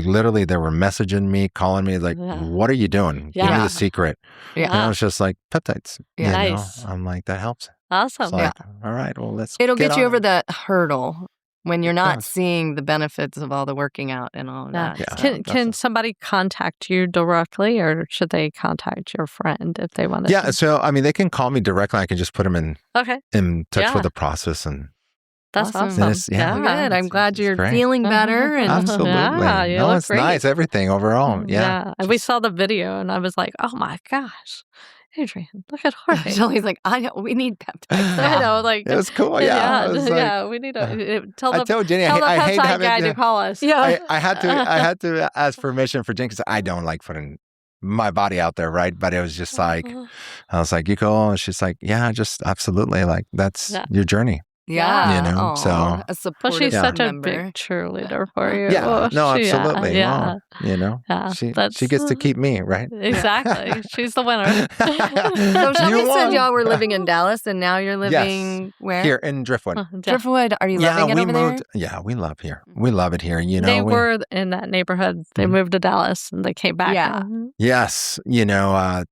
Literally, they were messaging me, calling me, like, "What are you doing? Give me the secret." Yeah. And I was just like, peptides. Nice. I'm like, that helps. Awesome. It's like, all right, well, It'll get get you on over it. that hurdle when you're not seeing the benefits of all the working out and all of that. Yeah. Can somebody contact you directly, or should they contact your friend if they want to? Yeah, so I mean, they can call me directly. I can just put them in touch with the process, and that's awesome. And it's- yeah. Good. I'm glad you're great. feeling better. And absolutely. Yeah, you No, look it's great. nice. Everything overall. Yeah. And we saw the video, and I was like, "Oh my gosh, Adrian, look at Jorge." Shelly's like, we need peptides. I know, like It was cool. Yeah. It was like- we need to tell I the told Jenny, tell the I hate peptide having guy to call us. Yeah. I had to ask permission for Jen because I don't like putting my body out there, right? But it was just like, I was like, you go, and she's like, yeah, just absolutely, like that's your journey. Yeah. So a Well, supportive she's such a member. big cheerleader for you. yeah, Oh, no, she- absolutely. Yeah, Well, she gets to keep me, right? exactly. She's the winner. So Shelly You said won. y'all were living in Dallas, and now you're living where? Here in Driftwood. Driftwood. Are you loving it we over moved. there? Yeah, we love here. We love it here. They were in that neighborhood. They moved to Dallas, and they came back. Yeah. Yes,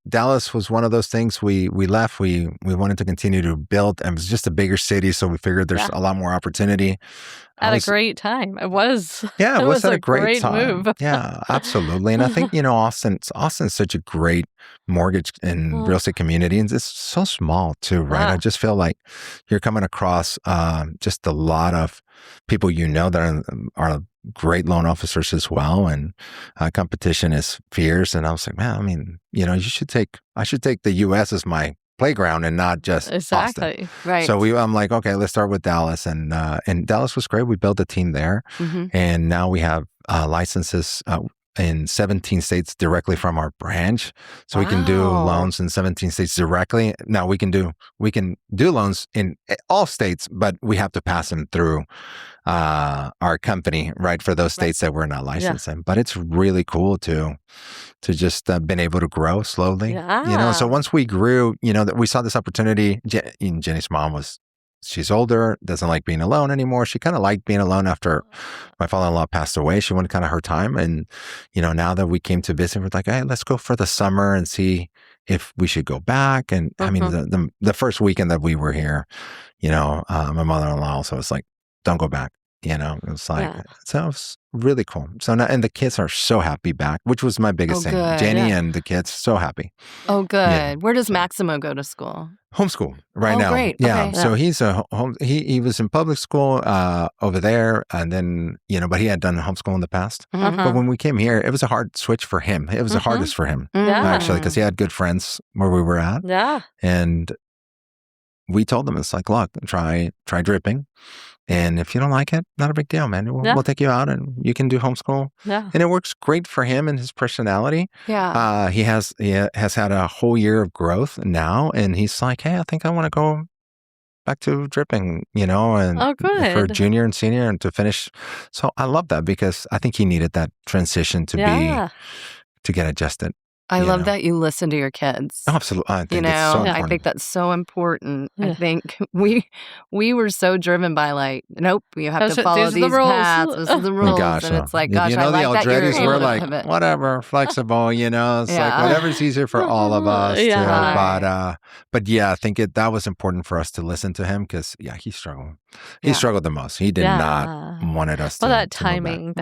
Dallas was one of those things. We left. We wanted to continue to build, and it was just a bigger city, so we figured there's a lot more opportunity. At a great time. It was. Yeah, it was at a a great time. move. Yeah, absolutely. And I think Austin's such a great mortgage and real estate community, and it's so small too, right? I just feel like you're coming across just a lot of people that are great loan officers as well, and competition is fierce. And I was like, man, I mean, I should take the U.S. as my playground and not just Austin. Exactly. Right. So I'm like, okay, let's start with Dallas, and Dallas was great. We built a team there, and now we have licenses in 17 states directly from our branch, so we can do loans in 17 states directly. Now we can do loans in all states, but we have to pass them through our company, right, for those states that we're not licensed in. But it's really cool to just been able to grow slowly. So once we grew, that we saw this opportunity. Jenny's mom she's older, doesn't like being alone anymore. She kind of liked being alone after my father-in-law passed away. She wanted kind of her time. And, now that we came to visit, we're like, hey, let's go for the summer and see if we should go back. And I mean, the first weekend that we were here, my mother-in-law also was like, don't go back. It was like, so it was really cool. So now, and the kids are so happy back, which was my biggest thing. Good. Jenny and the kids, so happy. Oh, good. Yeah. Where does Maximo go to school? Homeschool right now. Great. Yeah. Okay. So he's he was in public school over there, and then but he had done homeschool in the past. But when we came here, it was a hard switch for him. It was the hardest for him actually, because he had good friends where we were at. Yeah. And we told him, it's like, look, try dripping. And if you don't like it, not a big deal, man. We'll take you out and you can do homeschool. Yeah. And it works great for him and his personality. Yeah. He has had a whole year of growth now. And he's like, hey, I think I want to go back to dripping, and for junior and senior and to finish. So I love that because I think he needed that transition to get adjusted. I love that you listen to your kids. Absolutely. I think it's so important. I think that's so important. I think we were so driven by like, nope, you have to follow these paths. This is the rules. Gosh, and it's like, you gosh, know, I like the that you're Alderetes were able to like, pivot. whatever, flexible, you know, it's like whatever's easier for all of us. But yeah, I think that was important for us to listen to him because, he struggled. He struggled the most. He did not wanted us to. Well, that timing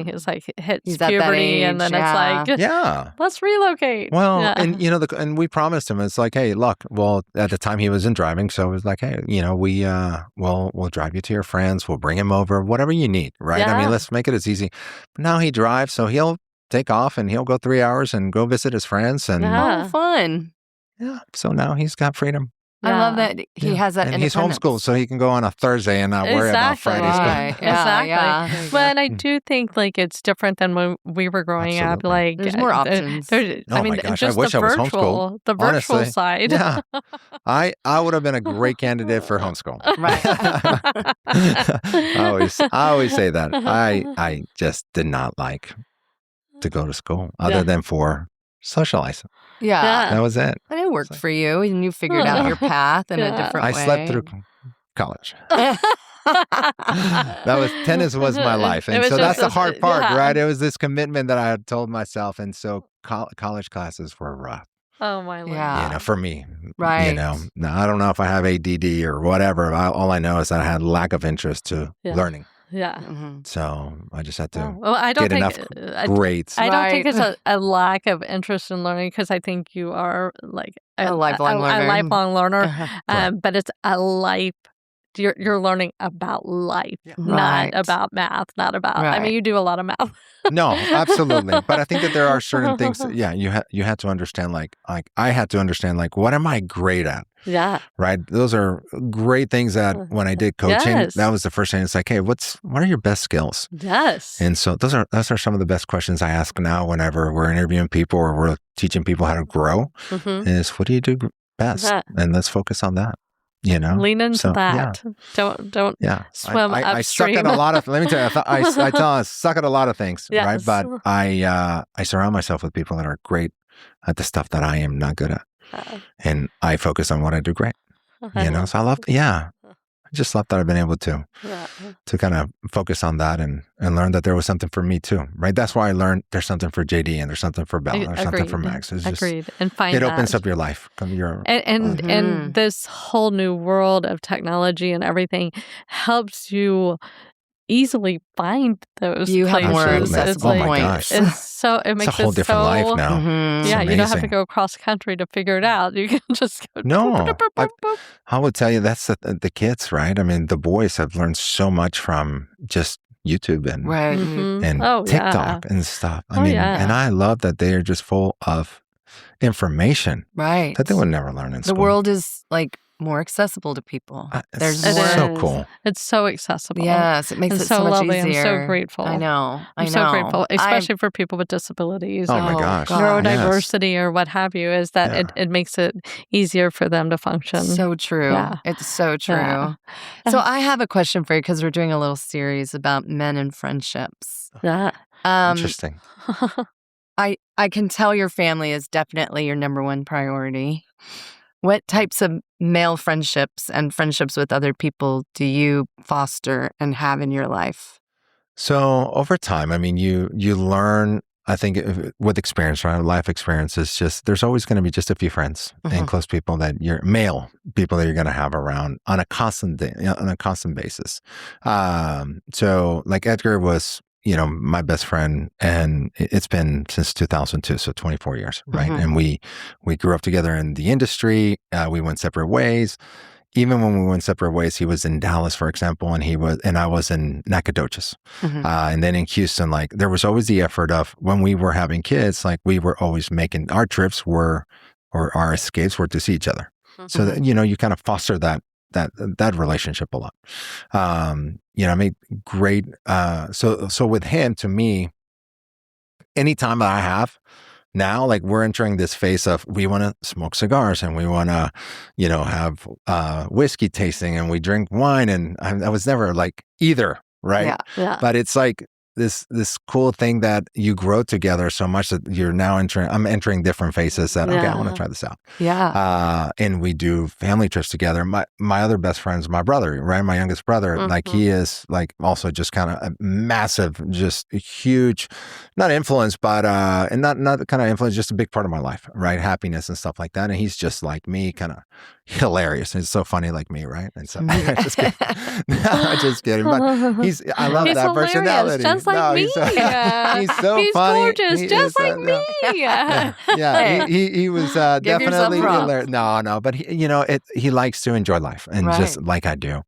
is like hits puberty, and then it's like, let's relocate. Well, and you know, and we promised him, it's like, hey, look, well, at the time he wasn't driving, so it was like, hey, you know, we'll drive you to your friends, we'll bring him over, whatever you need, right? I mean, let's make it as easy. But now he drives, so he'll take off and he'll go 3 hours and go visit his friends, and fun. Yeah, so now he's got freedom. I love that he has that and he's homeschooled, so he can go on a Thursday and not worry about Friday school. Exactly. But I do think like it's different than when we were growing up. Like there's more options. I mean, gosh, I wish I was homeschooled. The virtual Honestly, side. Yeah, I would have been a great candidate for homeschool. Right. I always say that. I just did not like to go to school other than for socializing. Yeah. That was it. But it worked for you, and you figured out your path in a different way. I slept through college. Tennis was my life. And so that's the hard part, right? It was this commitment that I had told myself. And so college classes were rough. Oh, my Lord. Yeah. You know, for me. Right. You know, now I don't know if I have ADD or whatever. All I know is that I had lack of interest to learning. Yeah. So I just had to I don't get think, enough grades. I don't think it's a lack of interest in learning, because I think you are like a lifelong learner. A lifelong learner. But it's a life. You're learning about life, not about math, not about. I mean, you do a lot of math. No, absolutely. But I think that there are certain things that, you had to understand, like I had to understand, like, what am I great at? Yeah. Right. Those are great things that when I did coaching, that was the first thing. It's like, hey, what are your best skills? Yes. And so those are some of the best questions I ask now whenever we're interviewing people or we're teaching people how to grow is, what do you do best? And let's focus on that. You know, lean into that. Don't swim upstream. I suck at a lot of. Let me tell you, I suck at a lot of things, right? But I surround myself with people that are great at the stuff that I am not good at, and I focus on what I do great. You know, so I love. I just love that I've been able to kind of focus on that and learn that there was something for me too, right? That's why I learned there's something for JD and there's something for Bella, there's something for Max. It's just, and find it opens up your life. And this whole new world of technology and everything helps you easily find those you places. Have more accessible points. It makes it's a whole different life now. Yeah, you don't have to go across country to figure it out. You can just go. No, I would tell you that's the kids, right? I mean, the boys have learned so much from just YouTube and TikTok and stuff. I mean, and I love that they are just full of information, right? That they would never learn in school. The world is like more accessible to people. It's so cool. It's so accessible. Yes, it makes it so much lovely. easier. I'm so grateful. I know. I'm so grateful, especially for people with disabilities. Oh my gosh. Neurodiversity or what have you, is that it makes it easier for them to function. So true. Yeah. It's so true. Yeah. So I have a question for you, because we're doing a little series about men and friendships. Yeah. Interesting. I can tell your family is definitely your number one priority. What types of male friendships and friendships with other people do you foster and have in your life? So over time, I mean, you learn, I think, with experience, right? Life experience is just, there's always going to be just a few friends and close people that male people that you're going to have around on a constant basis. So like Edgar was, my best friend, and it's been since 2002, so 24 years, right? And we grew up together in the industry. We went separate ways. Even when we went separate ways, he was in Dallas, for example, and I was in Nacogdoches. And then in Houston, like there was always the effort of, when we were having kids, like we were always making our trips or our escapes were to see each other. So that, you kind of foster that relationship a lot. I made great, so with him, to me, anytime that I have now, like we're entering this phase of, we want to smoke cigars and we want to, have whiskey tasting and we drink wine. And I was never like either, right? Yeah. But it's like, this cool thing that you grow together so much that you're now I'm entering different phases that, okay, I want to try this out. Yeah. And we do family trips together. My other best friend's my brother, right? My youngest brother. Like he is like also just kind of a massive, just a huge, not influence, but, and not kind of influence, just a big part of my life, right? Happiness and stuff like that. And he's just like me, kind of hilarious. It's so funny like me, right? And so just kidding. No, just kidding. But I love He's that hilarious, personality. just like me. He's so He's funny. gorgeous, just like me. Yeah, he was definitely hilarious. No, but he likes to enjoy life and just like I do.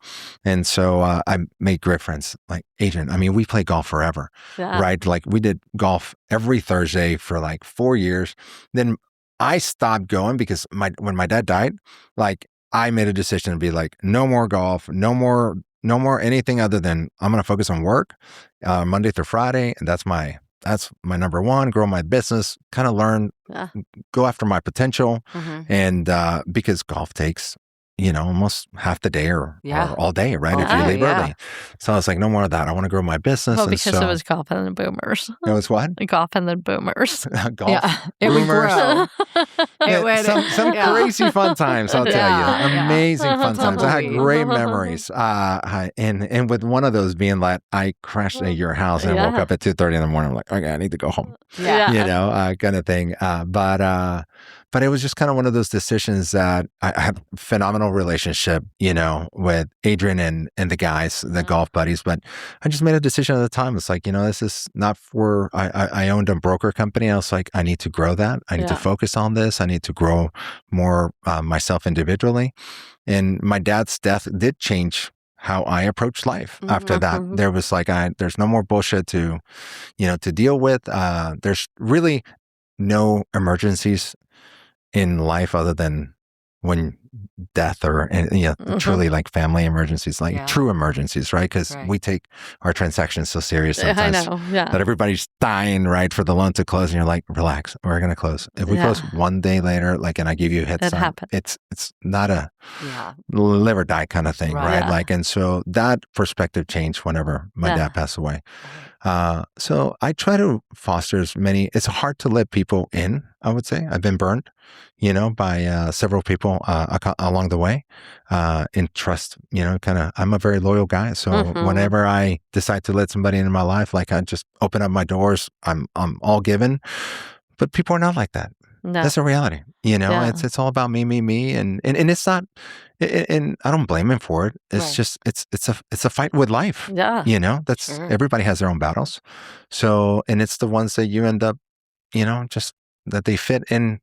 And so I made great friends like Adrian. I mean, we played golf forever, right? Like we did golf every Thursday for like 4 years. Then I stopped going because when my dad died, like I made a decision to be like, no more golf, no more anything other than I'm going to focus on work, Monday through Friday. And that's my number one, grow my business, kind of learn, go after my potential. And because golf takes, almost half the day or all day, right? If you leave early. So I was like, no more of that. I want to grow my business. Well, because it was golf and the boomers. It was what? Golf and the boomers. Golf, it would boomers. grow. Some crazy fun times, I'll tell you. Amazing fun times. I had great memories. And with one of those being that I crashed at your house and woke up at 2:30 in the morning. I'm like, okay, I need to go home. Kind of thing. But it was just kind of one of those decisions that I have a phenomenal relationship, with Adrian and the guys, the golf buddies. But I just made a decision at the time. It's like, this is not for, I owned a broker company. I was like, I need to grow that. I need to focus on this. I need to grow more myself individually. And my dad's death did change how I approached life. After that, there was like, there's no more bullshit to deal with. There's really no emergencies in life other than when death or truly like family emergencies, like true emergencies, right? Because we take our transactions so serious sometimes that everybody's dying, right, for the loan to close, and you're like, relax, we're going to close. If we close one day later, like, and I give you a hit sign, it's not a live or die kind of thing, right? Like, and so that perspective changed whenever my dad passed away. So I try to foster as many. It's hard to let people in, I would say. I've been burned, by several people along the way. In trust, I'm a very loyal guy. So whenever I decide to let somebody into my life, like I just open up my doors, I'm all given. But people are not like that. No. That's a reality. It's all about me, and it's not. And I don't blame him for it. It's just it's a fight with life. Yeah. That's everybody has their own battles. So, and it's the ones that you end up, just that they fit in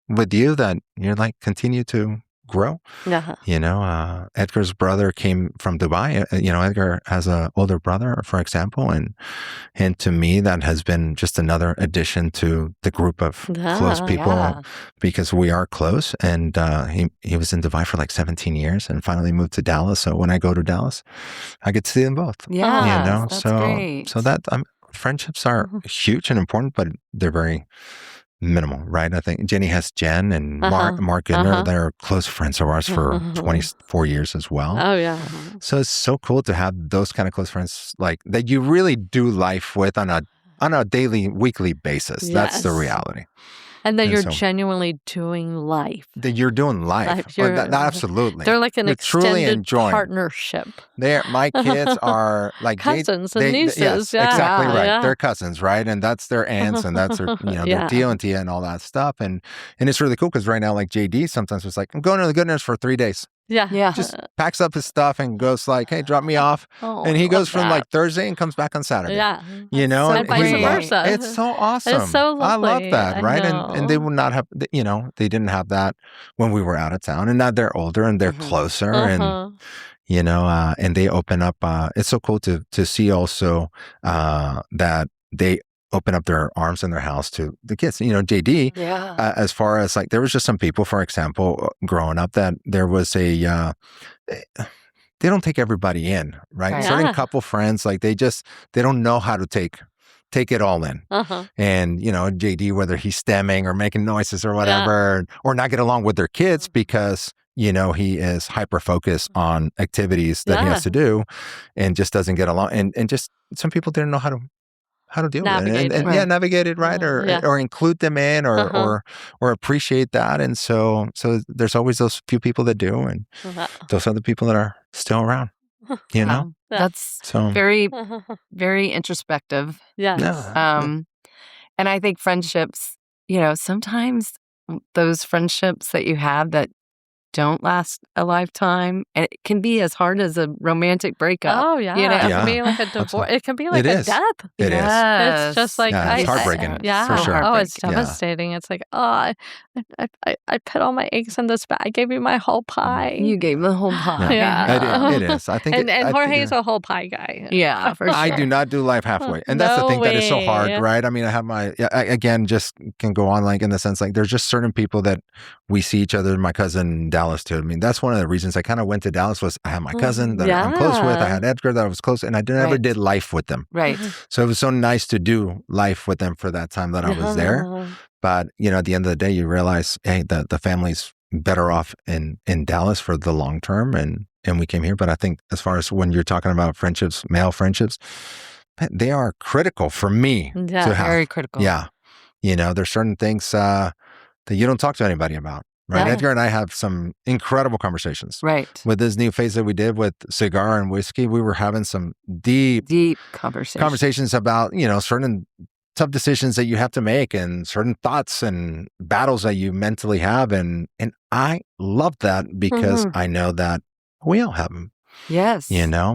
with you, that you're like continue to grow. Edgar's brother came from Dubai. Edgar has an older brother, for example, and to me that has been just another addition to the group of close people because we are close. And he was in Dubai for like 17 years and finally moved to Dallas. So when I go to Dallas, I get to see them both. That's great. So that friendships are huge and important, but they're very minimal, right? I think Jenny has Jen and Mark Gidner. They're close friends of ours for 24 years as well. Oh, yeah. So it's so cool to have those kind of close friends like that you really do life with on a daily, weekly basis. Yes. That's the reality. And that you're genuinely doing life. That you're doing life. Absolutely. They're like an extended partnership. My kids are like cousins and nieces. Yes, exactly right. Yeah. They're cousins, right? And that's their aunts, and that's their their Tio and Tia and all that stuff. And it's really cool because right now, like JD sometimes was like, I'm going to the Goodness for 3 days. Yeah. Just packs up his stuff and goes like, hey, drop me off. And he goes from like Thursday and comes back on Saturday. Yeah. And vice versa. It's so awesome. It's so lovely. I love that, right? And they would not have, they didn't have that when we were out of town. And now they're older and they're closer and, and they open up. It's so cool to see also that they open up their arms in their house to the kids. JD, as far as like, there was just some people, for example, growing up that there was they don't take everybody in, right? Certain couple friends, like they don't know how to take it all in. And, JD, whether he's stemming or making noises or whatever, or not get along with their kids because he is hyper-focused on activities that he has to do and just doesn't get along. And just some people didn't know how to how to deal with it, Navigate and it. yeah, navigate it right, or include them in, or appreciate that. And so there's always those few people that do, and those other people that are still around. You know, that's so very, very introspective. Yes. And I think friendships, sometimes those friendships that you have that don't last a lifetime, and it can be as hard as a romantic breakup. Oh, yeah. It can be like a divorce. It can be like a death. It is. It's just like, it's heartbreaking. Yeah. For sure. Oh, it's devastating. It's like, I put all my eggs in this bag. I gave you my whole pie. You gave the whole pie. Yeah. It is. I think and Jorge's a whole pie guy. Yeah, for sure. I do not do life halfway. And that's the thing that is so hard, right? I mean, I have again, just can go on like in the sense like there's just certain people that we see each other. My cousin in Dallas too. I mean, that's one of the reasons I kind of went to Dallas was I had my cousin that I'm close with. I had Edgar that I was close, and I never did life with them. Right. So it was so nice to do life with them for that time that I was there. But, at the end of the day, you realize, hey, the family's better off in Dallas for the long term. And we came here. But I think as far as when you're talking about friendships, male friendships, they are critical for me to have. Very critical. Yeah. There's certain things that you don't talk to anybody about. Right. Yeah. Edgar and I have some incredible conversations. Right. With this new phase that we did with cigar and whiskey, we were having some deep conversations about, certain tough decisions that you have to make and certain thoughts and battles that you mentally have. And I love that because I know that we all have them. Yes.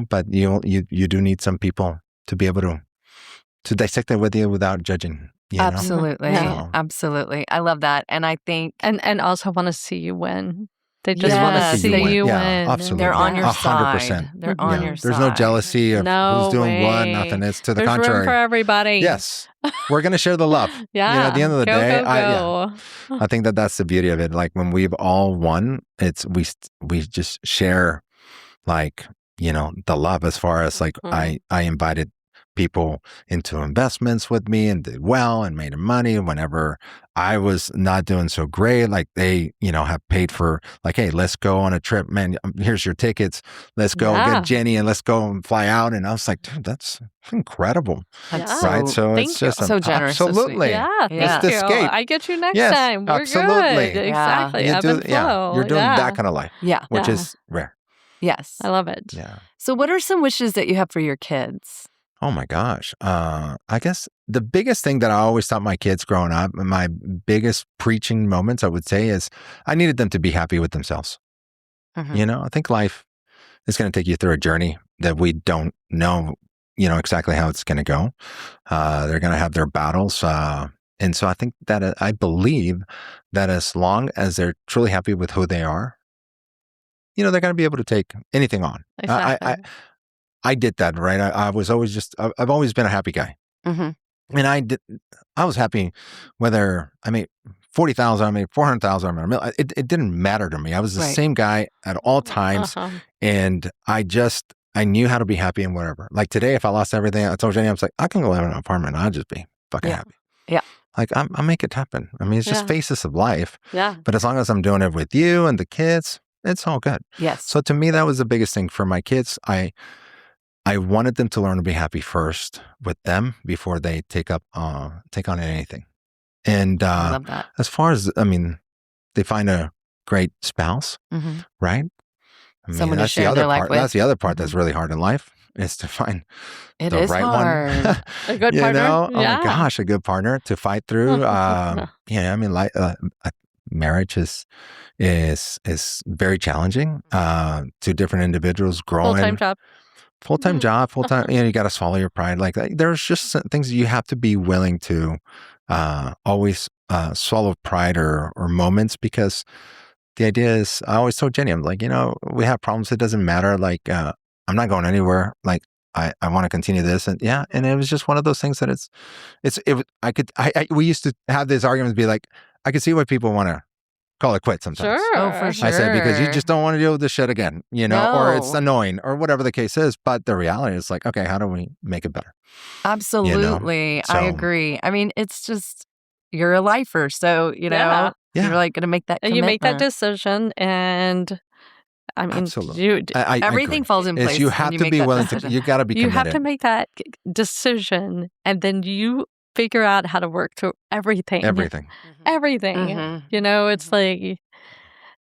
But you do need some people to be able to dissect it with you without judging. Absolutely. So. Absolutely. I love that. And I think... And also want to see you win. They just want to see you win. Absolutely. They're on your 100%. side. They're on your side. There's no jealousy of who's doing what, nothing. It's to the There's contrary. room for everybody. Yes. We're going to share the love. Yeah. At the end of the day, go. I think that's the beauty of it. Like when we've all won, it's we just share like, the love as far as like I invited people into investments with me and did well and made money whenever I was not doing so great. Like they, have paid for like, hey, let's go on a trip, man. Here's your tickets. Let's go get Jenny and let's go and fly out. And I was like, dude, that's incredible. Right. So it's just so generous. Absolutely. Yeah. It's the escape. I get you next time. We're absolutely. Good. Exactly. Ebb and flow. You're doing that kind of life. Yeah. Which is rare. Yes. I love it. Yeah. So what are some wishes that you have for your kids? Oh my gosh. I guess the biggest thing that I always taught my kids growing up, and my biggest preaching moments, I would say, is I needed them to be happy with themselves. I think life is going to take you through a journey that we don't know, exactly how it's going to go. They're going to have their battles. And so I think that I believe that as long as they're truly happy with who they are, they're going to be able to take anything on. Exactly. I did that, right? I was always I've always been a happy guy. And I was happy whether I made 40,000, I made 400,000, I made $1 million. It didn't matter to me. I was the same guy at all times. And I knew how to be happy in whatever. Like today, if I lost everything, I told Jenny, I was like, I can go live in an apartment. I'll just be fucking happy. Yeah. Like I'll make it happen. I mean, it's just phases of life. Yeah. But as long as I'm doing it with you and the kids, it's all good. Yes. So to me, that was the biggest thing for my kids. I wanted them to learn to be happy first with them before they take on anything. And I love that. As far as, they find a great spouse, right? Someone to share their life with. That's the other part that's really hard in life is to find the right hard. one. A good partner. Oh my gosh, a good partner to fight through. Marriage is very challenging. Two different individuals growing. Full-time job, full-time, you got to swallow your pride. Like there's just things that you have to be willing to always swallow pride or moments, because the idea is, I always told Jenny, I'm like, we have problems. It doesn't matter. Like, I'm not going anywhere. Like, I want to continue this. And and it was just one of those things that we used to have these arguments be like, I could see why people want to call it quits sometimes. Sure. Oh, for sure. I said, because you just don't want to deal with this shit again, or it's annoying or whatever the case is. But the reality is like, okay, how do we make it better? Absolutely. I agree. I mean, it's just, you're a lifer. So, you're like going to make that commitment. And you make that decision, and I mean, Absolutely. I everything agree. falls in place. You have to be willing to. You got to be you committed. have to make that decision, and then you figure out how to work through everything. Everything. Everything. You know, it's like,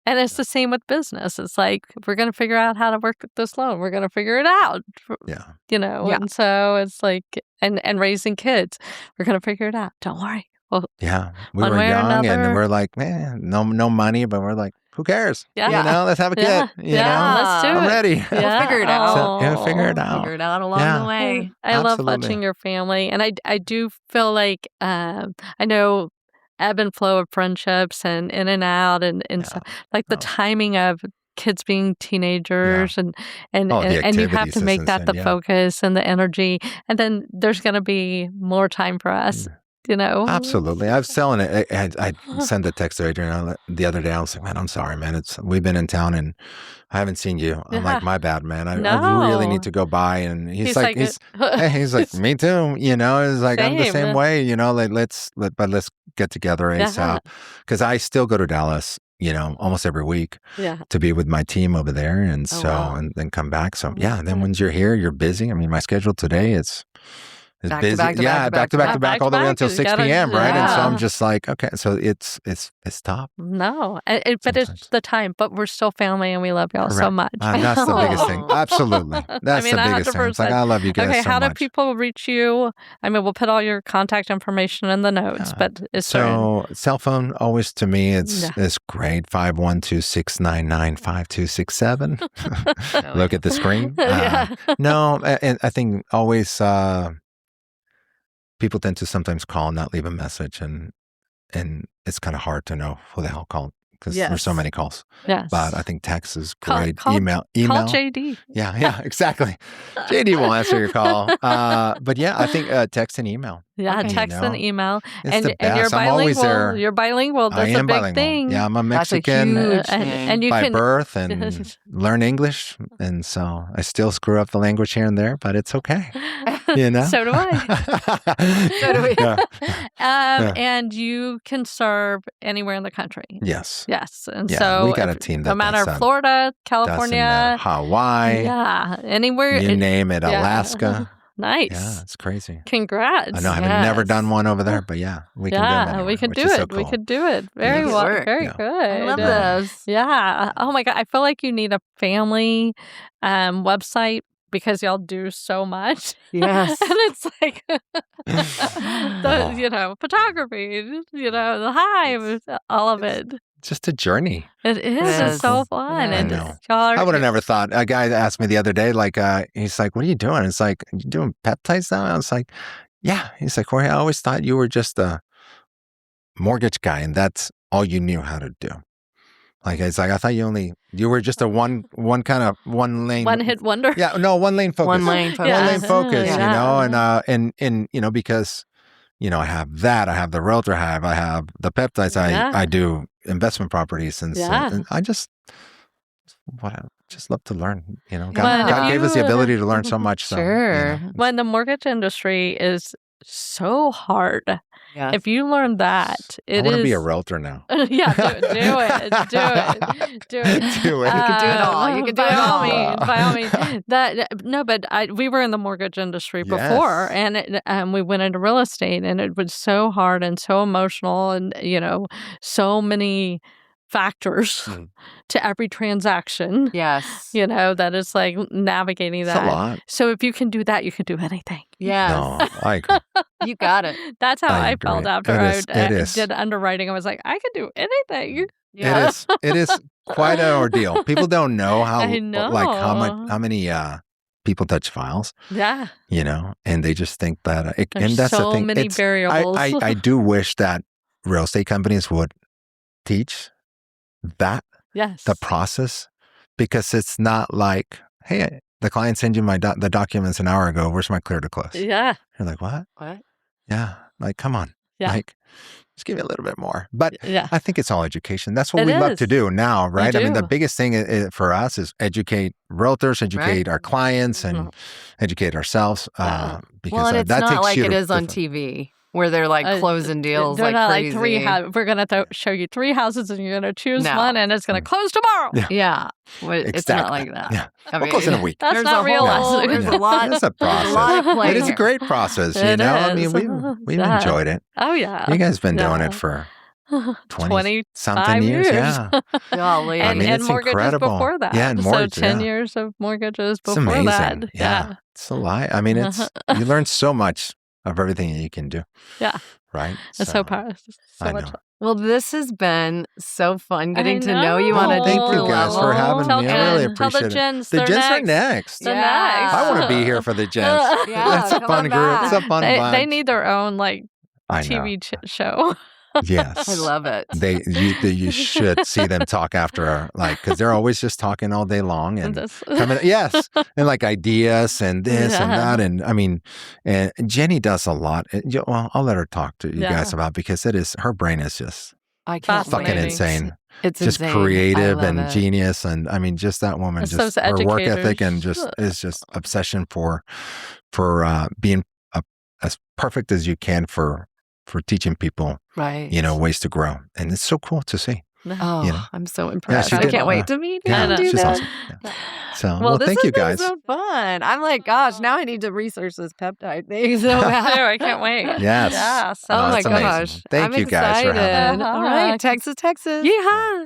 and it's the same with business. It's like, we're going to figure out how to work this loan. We're going to figure it out. Yeah. You know, and so it's like, and raising kids, we're going to figure it out. Don't worry. Well, yeah, we were young and we're like, man, no money, but we're like, who cares? Yeah. You know, let's have a kid. You know, let's do it. I'm ready. Yeah. We'll figure it out. So, figure it out. Figure it out along the way. I love Absolutely. watching your family, and I do feel like I know ebb and flow of friendships and in and out and stuff. Like the timing of kids being teenagers and you have to make that the focus and the energy, and then there's going to be more time for us. You know, absolutely. I was selling it. I sent a text to Adrian the other day. I was like, man, I'm sorry, man. We've been in town and I haven't seen you. I'm like, my bad, man. I really need to go by. And he's like, he's like, me too. You know, it's like I'm the same way. You know, like let's get together ASAP because I still go to Dallas. You know, almost every week to be with my team over there, and and then come back. So then once you're here, you're busy. I mean, my schedule today it's busy. Back to back all the way until 6 p.m. Right? And so I'm just like, okay, so it's tough. No, but it's the time. But we're still family, and we love y'all so much. That's the biggest thing. Absolutely, that's the biggest thing. It's like I love you guys. Okay, so how much. do people reach you? I mean, we'll put all your contact information in the notes. But cell phone always to me it's great. 512-699-5267. Look at the screen. No, and I think always. People tend to sometimes call and not leave a message, and it's kind of hard to know who the hell called because there's so many calls. Yes. But I think text is great. Email. Call JD. Yeah, exactly. JD will answer your call. But yeah, I think text and email. Yeah, text and email. It's and the best. you're bilingual. I'm always there. You're bilingual. That's a big bilingual. thing. Yeah, I'm a Mexican and you by birth and learn English. And so I still screw up the language here and there, but it's okay. You know? So do I. So do we. And you can serve anywhere in the country. Yes. And so we got a team that no matter Florida, California, Hawaii. Yeah. Anywhere. You name it. Alaska. Nice. Yeah, it's crazy. Congrats. I know I've never done one over there, but we can do them anywhere, we can do it. So cool. We can do it. Very very good. I love this. Yeah. Oh my God. I feel like you need a family website because y'all do so much. Yes. And it's like, photography, the hive, all of it. Just a journey. It is. It's so fun. I know. I would have never thought. A guy asked me the other day, he's like, what are you doing? It's like, you doing peptides now? I was like, yeah. He's like, Jorge, I always thought you were just a mortgage guy and that's all you knew how to do. Like, it's like, I thought you were just a one lane. One hit wonder? Yeah, no, one lane focus. One lane focus. One lane focus, you know, and because, I have that, I have the realtor hive, I have the peptides, I do investment properties, and I just love to learn, God gave us the ability to learn so much. So, sure. When the mortgage industry is so hard. Yes. If you learn that, I want to be a realtor now. Do it. You can do it all. You can do it all. By all means. We were in the mortgage industry before, and we went into real estate, and it was so hard and so emotional, and so many factors to every transaction. Yes. That it's like navigating that. It's a lot. So if you can do that, you can do anything. Yes. No, I agree. You got it. That's how I felt after I is. did underwriting. I was like, I could do anything. Yeah. It is quite an ordeal. People don't know how how many people touch files. Yeah. And they just think that There's and that's so the thing. many variables. I do wish that real estate companies would teach that the process, because it's not like, hey, the client sent you the documents an hour ago, where's my clear to close? Yeah. You're like, what? Yeah, like, come on. Yeah. Like, just give me a little bit more. But yeah. I think it's all education. That's what we love to do now, right? I mean, the biggest thing for us is educate realtors, educate our clients, and educate ourselves. Because and it's that not takes like you it to is on TV. where they're like closing deals they're like not crazy. like we're going to show you 3 houses and you're going to choose one and it's going to close tomorrow. Yeah. It's not like that. Yeah. I We'll close in a week. That's not realistic. There's a lot. It's a process. A lot of play it is a here. great process, you It know? I is. mean, we've enjoyed it. Oh, yeah. You guys been doing Yeah. it for 20 25 something years. Yeah. Golly. I mean, and it's mortgages incredible. before that. Yeah, and mortgage, so 10 yeah. years of mortgages It's before amazing. that. Yeah. It's a lie. I mean, it's you learn so much of everything that you can do. Yeah. Right? It's so powerful. So I much know. fun. Well, this has been so fun getting to know you know. on a Thank deeper you guys level. for having Tell me. I really Jen, tell appreciate the it. gens The they're gents are next. next. They're Yeah. next. I want to be here for the gents. Yeah, It's a come fun on group. back. It's a fun They bunch. need their own like I know. TV show. Yes. I love it. You should see them talk after, like, because they're always just talking all day long and yes, and like ideas and this and that, and I mean, and Jenny does a lot. Well, I'll let her talk to you guys about because her brain is just I can't fucking wait. insane. It's just insane. creative I love and it. genius, and I mean, just that woman, It's just those her work educators. ethic and is just obsession for being as perfect as you can for teaching people, Right. ways to grow, and it's so cool to see. Oh, you know? I'm so impressed. she I did, can't wait to meet you Yeah, and do she's that. awesome. Yeah. So, Well, this thank has you been guys. so fun. I'm like, gosh, now I need to research this peptide thing so bad. I can't wait. Yes. Yeah. So Oh my that's amazing. gosh. Thank I'm you guys for having me. excited. All right, Texas. Yeehaw.